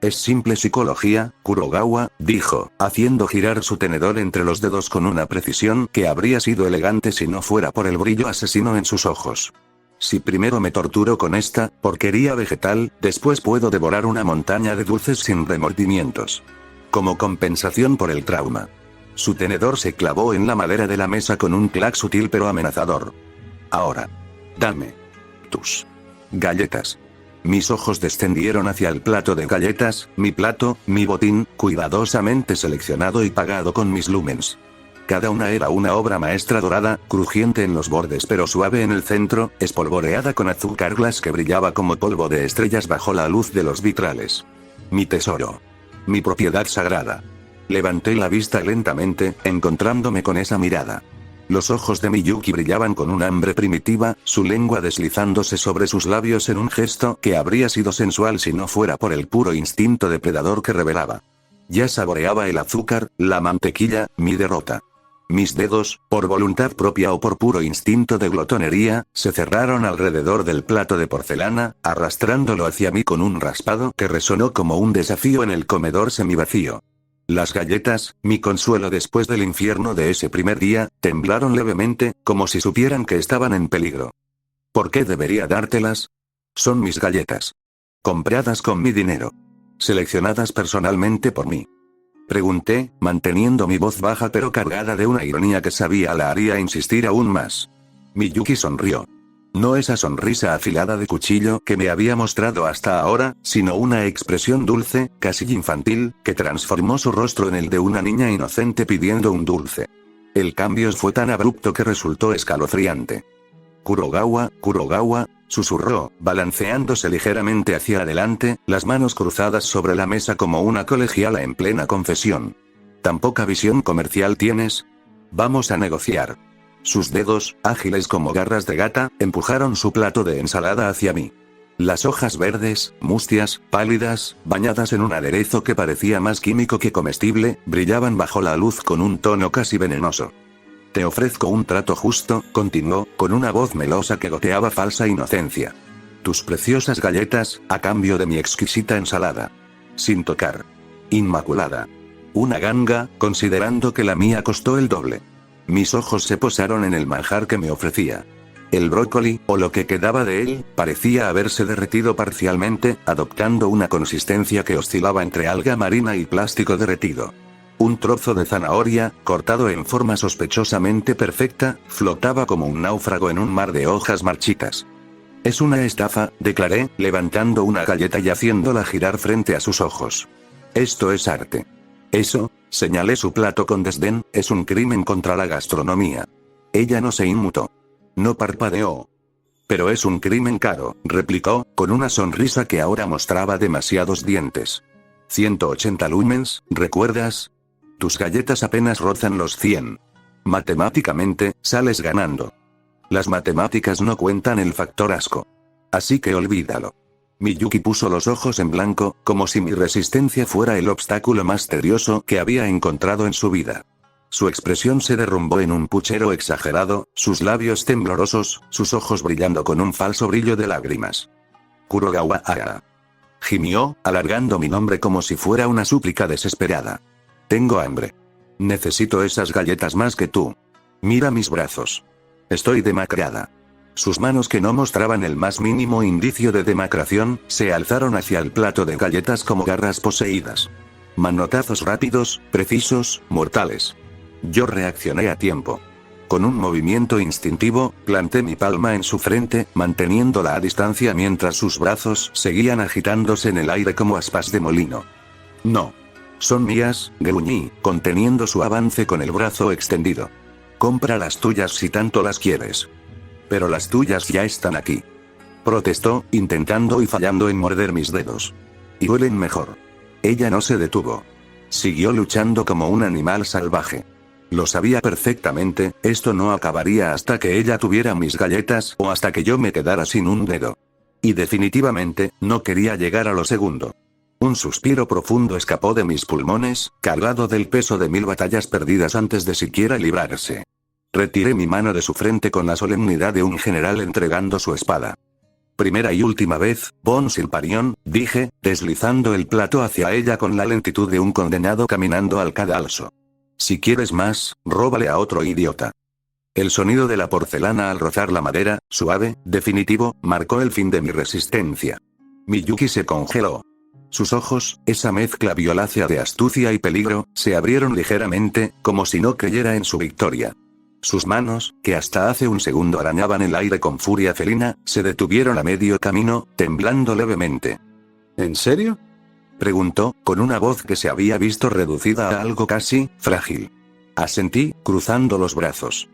Speaker 1: Es simple psicología, Kurogawa, dijo, haciendo girar su tenedor entre los dedos con una precisión que habría sido elegante si no fuera por el brillo asesino en sus ojos. Si primero me torturo con esta porquería vegetal, después puedo devorar una montaña de dulces sin remordimientos. Como compensación por el trauma. Su tenedor se clavó en la madera de la mesa con un clac sutil pero amenazador. Ahora. Dame. Tus galletas. Mis ojos descendieron hacia el plato de galletas, mi plato, mi botín, cuidadosamente seleccionado y pagado con mis lumens. Cada una era una obra maestra dorada, crujiente en los bordes pero suave en el centro, espolvoreada con azúcar glas que brillaba como polvo de estrellas bajo la luz de los vitrales. Mi tesoro. Mi propiedad sagrada. Levanté la vista lentamente, encontrándome con esa mirada. Los ojos de Miyuki brillaban con un hambre primitiva, su lengua deslizándose sobre sus labios en un gesto que habría sido sensual si no fuera por el puro instinto depredador que revelaba. Ya saboreaba el azúcar, la mantequilla, mi derrota. Mis dedos, por voluntad propia o por puro instinto de glotonería, se cerraron alrededor del plato de porcelana, arrastrándolo hacia mí con un raspado que resonó como un desafío en el comedor semivacío. Las galletas, mi consuelo después del infierno de ese primer día, temblaron levemente, como si supieran que estaban en peligro. ¿Por qué debería dártelas? Son mis galletas. Compradas con mi dinero. Seleccionadas personalmente por mí. Pregunté, manteniendo mi voz baja pero cargada de una ironía que sabía la haría insistir aún más. Miyuki sonrió. No esa sonrisa afilada de cuchillo que me había mostrado hasta ahora, sino una expresión dulce, casi infantil, que transformó su rostro en el de una niña inocente pidiendo un dulce. El cambio fue tan abrupto que resultó escalofriante. Kurogawa, Kurogawa, susurró, balanceándose ligeramente hacia adelante, las manos cruzadas sobre la mesa como una colegiala en plena confesión. ¿Tan poca visión comercial tienes? Vamos a negociar. Sus dedos, ágiles como garras de gata, empujaron su plato de ensalada hacia mí. Las hojas verdes, mustias, pálidas, bañadas en un aderezo que parecía más químico que comestible, brillaban bajo la luz con un tono casi venenoso. Te ofrezco un trato justo, continuó, con una voz melosa que goteaba falsa inocencia. Tus preciosas galletas, a cambio de mi exquisita ensalada. Sin tocar. Inmaculada. Una ganga, considerando que la mía costó el doble. Mis ojos se posaron en el manjar que me ofrecía. El brócoli, o lo que quedaba de él, parecía haberse derretido parcialmente, adoptando una consistencia que oscilaba entre alga marina y plástico derretido. Un trozo de zanahoria, cortado en forma sospechosamente perfecta, flotaba como un náufrago en un mar de hojas marchitas. Es una estafa, declaré, levantando una galleta y haciéndola girar frente a sus ojos. Esto es arte. Eso, señalé su plato con desdén, es un crimen contra la gastronomía. Ella no se inmutó. No parpadeó. Pero es un crimen caro, replicó, con una sonrisa que ahora mostraba demasiados dientes. 180 lumens, ¿recuerdas? Tus galletas apenas rozan los 100. Matemáticamente, sales ganando. Las matemáticas no cuentan el factor asco. Así que olvídalo. Miyuki puso los ojos en blanco, como si mi resistencia fuera el obstáculo más tedioso que había encontrado en su vida. Su expresión se derrumbó en un puchero exagerado, sus labios temblorosos, sus ojos brillando con un falso brillo de lágrimas. Kurogawa Aga. Gimió, alargando mi nombre como si fuera una súplica desesperada. Tengo hambre. Necesito esas galletas más que tú. Mira mis brazos. Estoy demacrada. Sus manos, que no mostraban el más mínimo indicio de demacración, se alzaron hacia el plato de galletas como garras poseídas. Manotazos rápidos, precisos, mortales. Yo reaccioné a tiempo. Con un movimiento instintivo, planté mi palma en su frente, manteniéndola a distancia mientras sus brazos seguían agitándose en el aire como aspas de molino. No. Son mías, gruñí, conteniendo su avance con el brazo extendido. Compra las tuyas si tanto las quieres. Pero las tuyas ya están aquí. Protestó, intentando y fallando en morder mis dedos. Y huelen mejor. Ella no se detuvo. Siguió luchando como un animal salvaje. Lo sabía perfectamente, esto no acabaría hasta que ella tuviera mis galletas o hasta que yo me quedara sin un dedo. Y definitivamente, no quería llegar a lo segundo. Un suspiro profundo escapó de mis pulmones, cargado del peso de 1000 batallas perdidas antes de siquiera librarse. Retiré mi mano de su frente con la solemnidad de un general entregando su espada. Primera y última vez, Bon Silparion, dije, deslizando el plato hacia ella con la lentitud de un condenado caminando al cadalso. Si quieres más, róbale a otro idiota. El sonido de la porcelana al rozar la madera, suave, definitivo, marcó el fin de mi resistencia. Miyuki se congeló. Sus ojos, esa mezcla violácea de astucia y peligro, se abrieron ligeramente, como si no creyera en su victoria. Sus manos, que hasta hace un segundo arañaban el aire con furia felina, se detuvieron a medio camino, temblando levemente. ¿En serio?, preguntó, con una voz que se había visto reducida a algo casi frágil. Asentí, cruzando los brazos.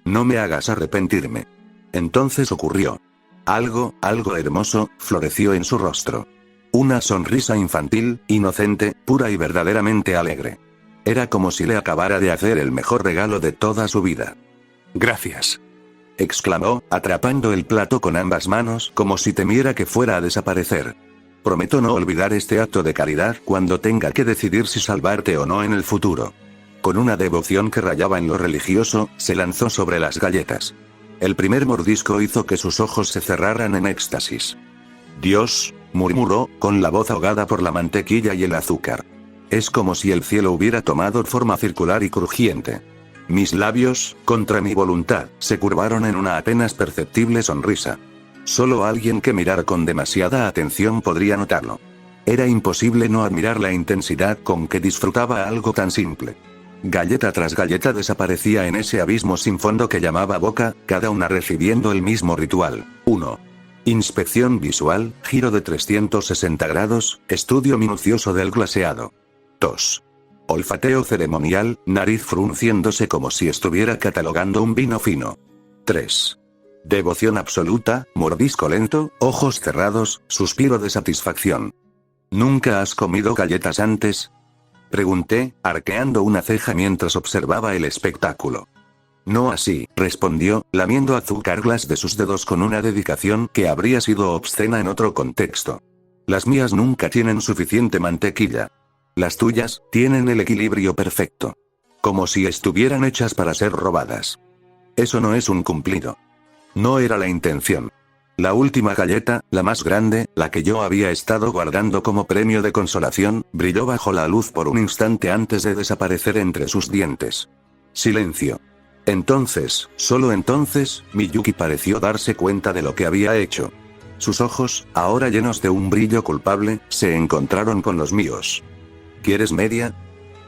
Speaker 1: No me hagas arrepentirme. Entonces ocurrió. Algo hermoso, floreció en su rostro. Una sonrisa infantil, inocente, pura y verdaderamente alegre. Era como si le acabara de hacer el mejor regalo de toda su vida. Gracias. Exclamó, atrapando el plato con ambas manos como si temiera que fuera a desaparecer. Prometo no olvidar este acto de caridad cuando tenga que decidir si salvarte o no en el futuro. Con una devoción que rayaba en lo religioso, se lanzó sobre las galletas. El primer mordisco hizo que sus ojos se cerraran en éxtasis. «Dios», murmuró, con la voz ahogada por la mantequilla y el azúcar. Es como si el cielo hubiera tomado forma circular y crujiente. Mis labios, contra mi voluntad, se curvaron en una apenas perceptible sonrisa. Solo alguien que mirara con demasiada atención podría notarlo. Era imposible no admirar la intensidad con que disfrutaba algo tan simple. Galleta tras galleta desaparecía en ese abismo sin fondo que llamaba boca, cada una recibiendo el mismo ritual. 1. Inspección visual, giro de 360 grados, estudio minucioso del glaseado. 2. Olfateo ceremonial, nariz frunciéndose como si estuviera catalogando un vino fino. 3. Devoción absoluta, mordisco lento, ojos cerrados, suspiro de satisfacción. ¿Nunca has comido galletas antes?, pregunté, arqueando una ceja mientras observaba el espectáculo. No así, respondió, lamiendo azúcar glas de sus dedos con una dedicación que habría sido obscena en otro contexto. Las mías nunca tienen suficiente mantequilla. Las tuyas tienen el equilibrio perfecto. Como si estuvieran hechas para ser robadas. Eso no es un cumplido. No era la intención. La última galleta, la más grande, la que yo había estado guardando como premio de consolación, brilló bajo la luz por un instante antes de desaparecer entre sus dientes. Silencio. Entonces, solo entonces, Miyuki pareció darse cuenta de lo que había hecho. Sus ojos, ahora llenos de un brillo culpable, se encontraron con los míos. ¿Quieres media?,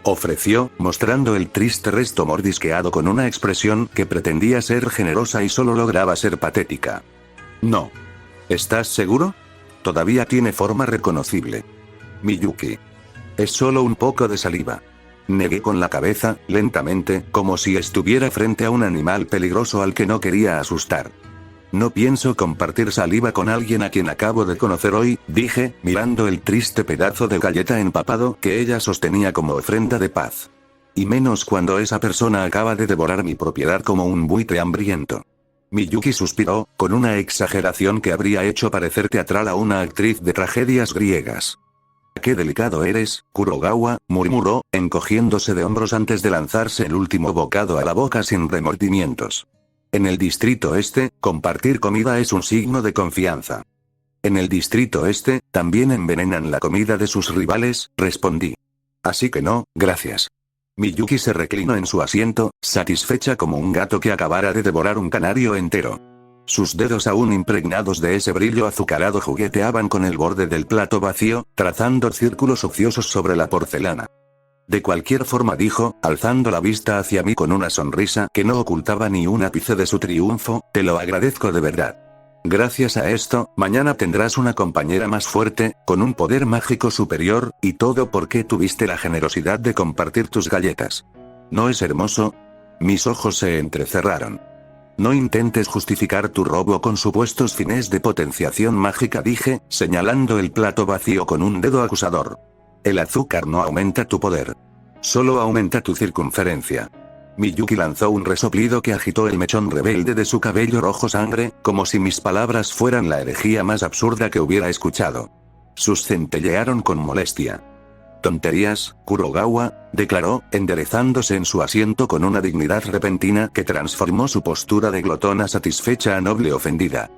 Speaker 1: ofreció, mostrando el triste resto mordisqueado con una expresión que pretendía ser generosa y solo lograba ser patética. No. ¿Estás seguro? Todavía tiene forma reconocible. Miyuki. Es solo un poco de saliva. Negué con la cabeza, lentamente, como si estuviera frente a un animal peligroso al que no quería asustar. No pienso compartir saliva con alguien a quien acabo de conocer hoy, dije, mirando el triste pedazo de galleta empapado que ella sostenía como ofrenda de paz. Y menos cuando esa persona acaba de devorar mi propiedad como un buitre hambriento. Miyuki suspiró, con una exageración que habría hecho parecer teatral a una actriz de tragedias griegas. «Qué delicado eres, Kurogawa», murmuró, encogiéndose de hombros antes de lanzarse el último bocado a la boca sin remordimientos. En el distrito este, compartir comida es un signo de confianza. En el distrito este, también envenenan la comida de sus rivales, respondí. Así que no, gracias. Miyuki se reclinó en su asiento, satisfecha como un gato que acabara de devorar un canario entero. Sus dedos aún impregnados de ese brillo azucarado jugueteaban con el borde del plato vacío, trazando círculos ociosos sobre la porcelana. De cualquier forma, dijo, alzando la vista hacia mí con una sonrisa que no ocultaba ni un ápice de su triunfo, te lo agradezco de verdad. Gracias a esto, mañana tendrás una compañera más fuerte, con un poder mágico superior, y todo porque tuviste la generosidad de compartir tus galletas. ¿No es hermoso? Mis ojos se entrecerraron. No intentes justificar tu robo con supuestos fines de potenciación mágica, dije, señalando el plato vacío con un dedo acusador. El azúcar no aumenta tu poder. Solo aumenta tu circunferencia. Miyuki lanzó un resoplido que agitó el mechón rebelde de su cabello rojo sangre, como si mis palabras fueran la herejía más absurda que hubiera escuchado. Sus centellearon con molestia. Tonterías, Kurogawa, declaró, enderezándose en su asiento con una dignidad repentina que transformó su postura de glotona satisfecha a noble ofendida.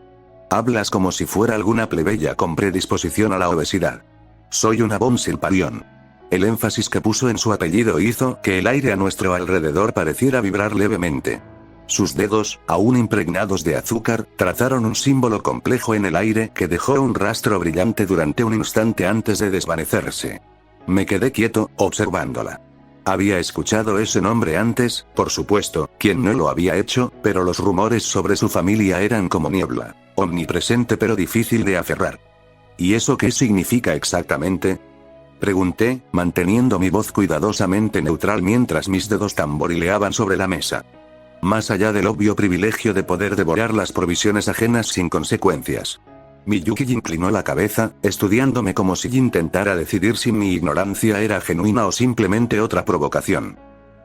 Speaker 1: Hablas como si fuera alguna plebeya con predisposición a la obesidad. Soy una Von Silparion. El énfasis que puso en su apellido hizo que el aire a nuestro alrededor pareciera vibrar levemente. Sus dedos, aún impregnados de azúcar, trazaron un símbolo complejo en el aire que dejó un rastro brillante durante un instante antes de desvanecerse. Me quedé quieto, observándola. Había escuchado ese nombre antes, por supuesto, quien no lo había hecho, pero los rumores sobre su familia eran como niebla, omnipresente pero difícil de aferrar. ¿Y eso qué significa exactamente?, pregunté, manteniendo mi voz cuidadosamente neutral mientras mis dedos tamborileaban sobre la mesa. Más allá del obvio privilegio de poder devorar las provisiones ajenas sin consecuencias. Miyuki inclinó la cabeza, estudiándome como si intentara decidir si mi ignorancia era genuina o simplemente otra provocación.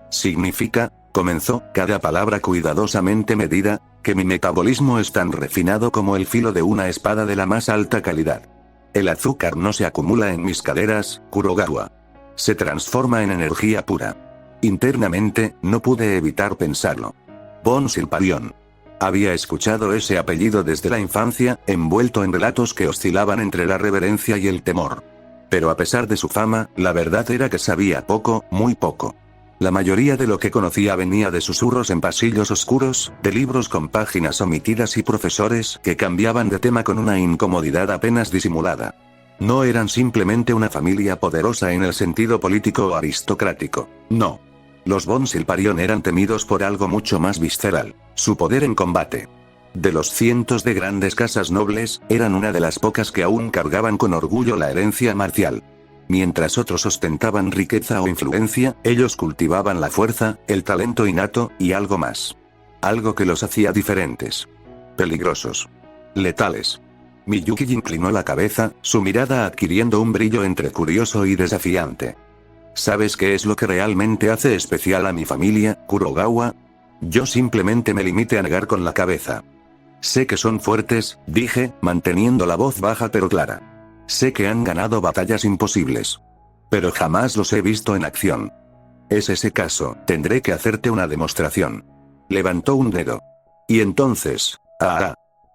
Speaker 1: Significa, comenzó, cada palabra cuidadosamente medida, que mi metabolismo es tan refinado como el filo de una espada de la más alta calidad. El azúcar no se acumula en mis caderas, Kurogawa. Se transforma en energía pura. Internamente, no pude evitar pensarlo. Von Silparion. Había escuchado ese apellido desde la infancia, envuelto en relatos que oscilaban entre la reverencia y el temor. Pero a pesar de su fama, la verdad era que sabía poco, muy poco. La mayoría de lo que conocía venía de susurros en pasillos oscuros, de libros con páginas omitidas y profesores que cambiaban de tema con una incomodidad apenas disimulada. No eran simplemente una familia poderosa en el sentido político o aristocrático. No. Los Von Silparion eran temidos por algo mucho más visceral: su poder en combate. De los cientos de grandes casas nobles, eran una de las pocas que aún cargaban con orgullo la herencia marcial. Mientras otros ostentaban riqueza o influencia, ellos cultivaban la fuerza, el talento innato, y algo más. Algo que los hacía diferentes. Peligrosos. Letales. Miyuki inclinó la cabeza, su mirada adquiriendo un brillo entre curioso y desafiante. ¿Sabes qué es lo que realmente hace especial a mi familia, Kurogawa? Yo simplemente me limité a negar con la cabeza. Sé que son fuertes, dije, manteniendo la voz baja pero clara. Sé que han ganado batallas imposibles. Pero jamás los he visto en acción. Es ese caso, tendré que hacerte una demostración. Levantó un dedo. Y entonces,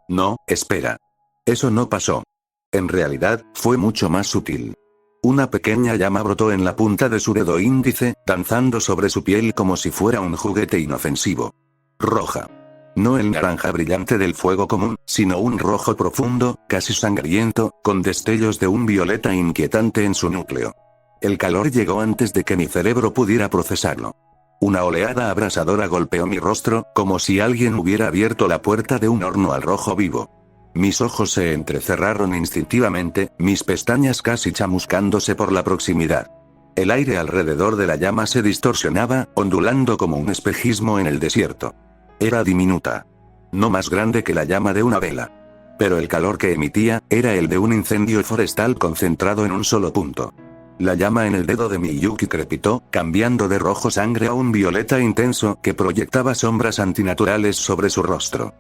Speaker 1: no, espera. Eso no pasó. En realidad, fue mucho más sutil. Una pequeña llama brotó en la punta de su dedo índice, danzando sobre su piel como si fuera un juguete inofensivo. Roja. No el naranja brillante del fuego común, sino un rojo profundo, casi sangriento, con destellos de un violeta inquietante en su núcleo. El calor llegó antes de que mi cerebro pudiera procesarlo. Una oleada abrasadora golpeó mi rostro, como si alguien hubiera abierto la puerta de un horno al rojo vivo. Mis ojos se entrecerraron instintivamente, mis pestañas casi chamuscándose por la proximidad. El aire alrededor de la llama se distorsionaba, ondulando como un espejismo en el desierto. Era diminuta. No más grande que la llama de una vela. Pero el calor que emitía, era el de un incendio forestal concentrado en un solo punto. La llama en el dedo de Miyuki crepitó, cambiando de rojo sangre a un violeta intenso que proyectaba sombras antinaturales sobre su rostro.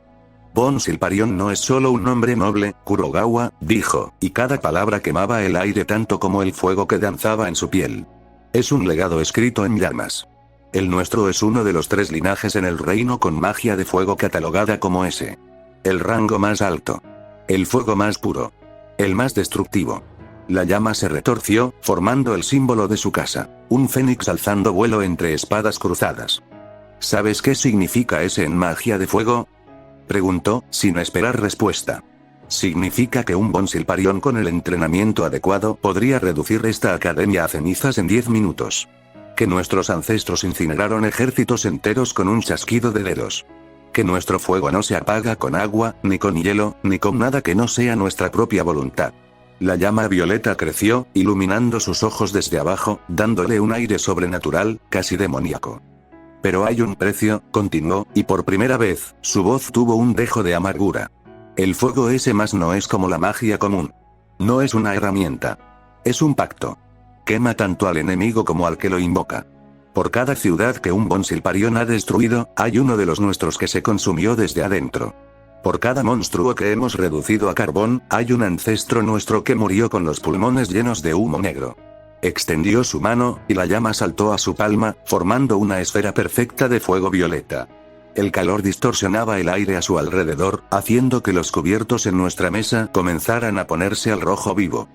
Speaker 1: Von Silparion no es solo un hombre noble, Kurogawa, dijo, y cada palabra quemaba el aire tanto como el fuego que danzaba en su piel. Es un legado escrito en llamas. El nuestro es uno de los 3 linajes en el reino con magia de fuego catalogada como ese. El rango más alto. El fuego más puro. El más destructivo. La llama se retorció, formando el símbolo de su casa, un fénix alzando vuelo entre espadas cruzadas. ¿Sabes qué significa ese en magia de fuego? Preguntó, sin esperar respuesta. Significa que un Von Silparion con el entrenamiento adecuado podría reducir esta academia a cenizas en 10 minutos. Que nuestros ancestros incineraron ejércitos enteros con un chasquido de dedos. Que nuestro fuego no se apaga con agua, ni con hielo, ni con nada que no sea nuestra propia voluntad. La llama violeta creció, iluminando sus ojos desde abajo, dándole un aire sobrenatural, casi demoníaco. Pero hay un precio, continuó, y por primera vez, su voz tuvo un dejo de amargura. El fuego ese más no es como la magia común. No es una herramienta. Es un pacto. Quema tanto al enemigo como al que lo invoca. Por cada ciudad que un Von Silparion ha destruido, hay uno de los nuestros que se consumió desde adentro. Por cada monstruo que hemos reducido a carbón, hay un ancestro nuestro que murió con los pulmones llenos de humo negro. Extendió su mano, y la llama saltó a su palma, formando una esfera perfecta de fuego violeta. El calor distorsionaba el aire a su alrededor, haciendo que los cubiertos en nuestra mesa comenzaran a ponerse al rojo vivo.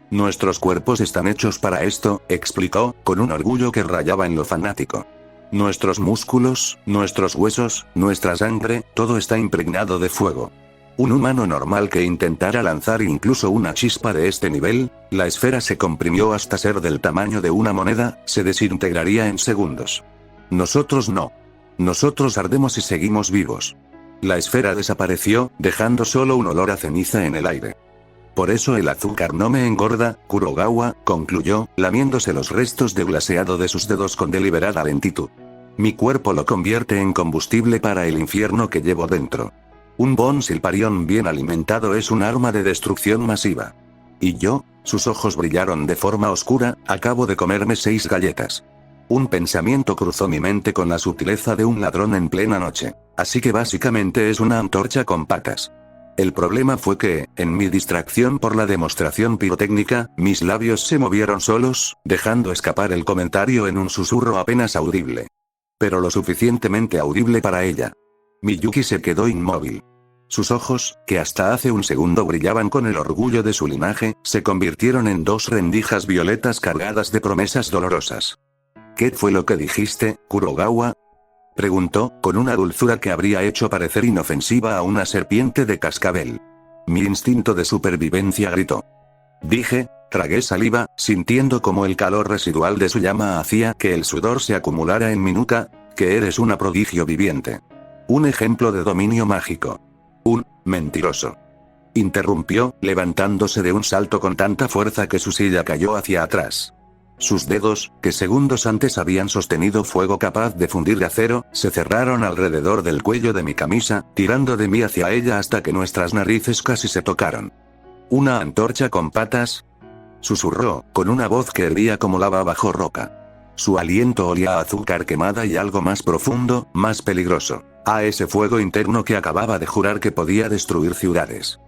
Speaker 1: Nuestros cuerpos están hechos para esto, explicó, con un orgullo que rayaba en lo fanático. Nuestros músculos, nuestros huesos, nuestra sangre, todo está impregnado de fuego. Un humano normal que intentara lanzar incluso una chispa de este nivel, la esfera se comprimió hasta ser del tamaño de una moneda, se desintegraría en segundos. Nosotros no. Nosotros ardemos y seguimos vivos. La esfera desapareció, dejando solo un olor a ceniza en el aire. Por eso el azúcar no me engorda, Kurogawa, concluyó, lamiéndose los restos de glaseado de sus dedos con deliberada lentitud. Mi cuerpo lo convierte en combustible para el infierno que llevo dentro. Un Von Silparion bien alimentado es un arma de destrucción masiva. Y yo, sus ojos brillaron de forma oscura, acabo de comerme 6 galletas. Un pensamiento cruzó mi mente con la sutileza de un ladrón en plena noche. Así que básicamente es una antorcha con patas. El problema fue que, en mi distracción por la demostración pirotécnica, mis labios se movieron solos, dejando escapar el comentario en un susurro apenas audible. Pero lo suficientemente audible para ella. Miyuki se quedó inmóvil. Sus ojos, que hasta hace un segundo brillaban con el orgullo de su linaje, se convirtieron en dos rendijas violetas cargadas de promesas dolorosas. ¿Qué fue lo que dijiste, Kurogawa? Preguntó, con una dulzura que habría hecho parecer inofensiva a una serpiente de cascabel. Mi instinto de supervivencia gritó. Dije, tragué saliva, sintiendo como el calor residual de su llama hacía que el sudor se acumulara en mi nuca, que eres una prodigio viviente. Un ejemplo de dominio mágico. Un mentiroso. Interrumpió, levantándose de un salto con tanta fuerza que su silla cayó hacia atrás. Sus dedos, que segundos antes habían sostenido fuego capaz de fundir acero, se cerraron alrededor del cuello de mi camisa, tirando de mí hacia ella hasta que nuestras narices casi se tocaron. ¿Una antorcha con patas? Susurró, con una voz que hervía como lava bajo roca. Su aliento olía a azúcar quemada y algo más profundo, más peligroso. A ese fuego interno que acababa de jurar que podía destruir ciudades.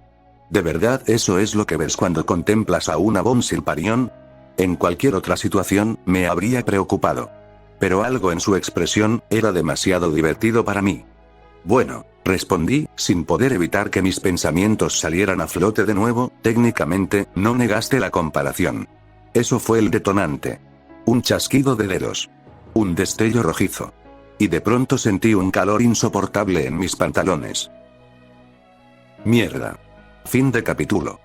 Speaker 1: ¿De verdad eso es lo que ves cuando contemplas a una Von Silparion? En cualquier otra situación, me habría preocupado. Pero algo en su expresión, era demasiado divertido para mí. Bueno, respondí, sin poder evitar que mis pensamientos salieran a flote de nuevo, técnicamente, no negaste la comparación. Eso fue el detonante. Un chasquido de dedos. Un destello rojizo. Y de pronto sentí un calor insoportable en mis pantalones. Mierda. Fin de capítulo.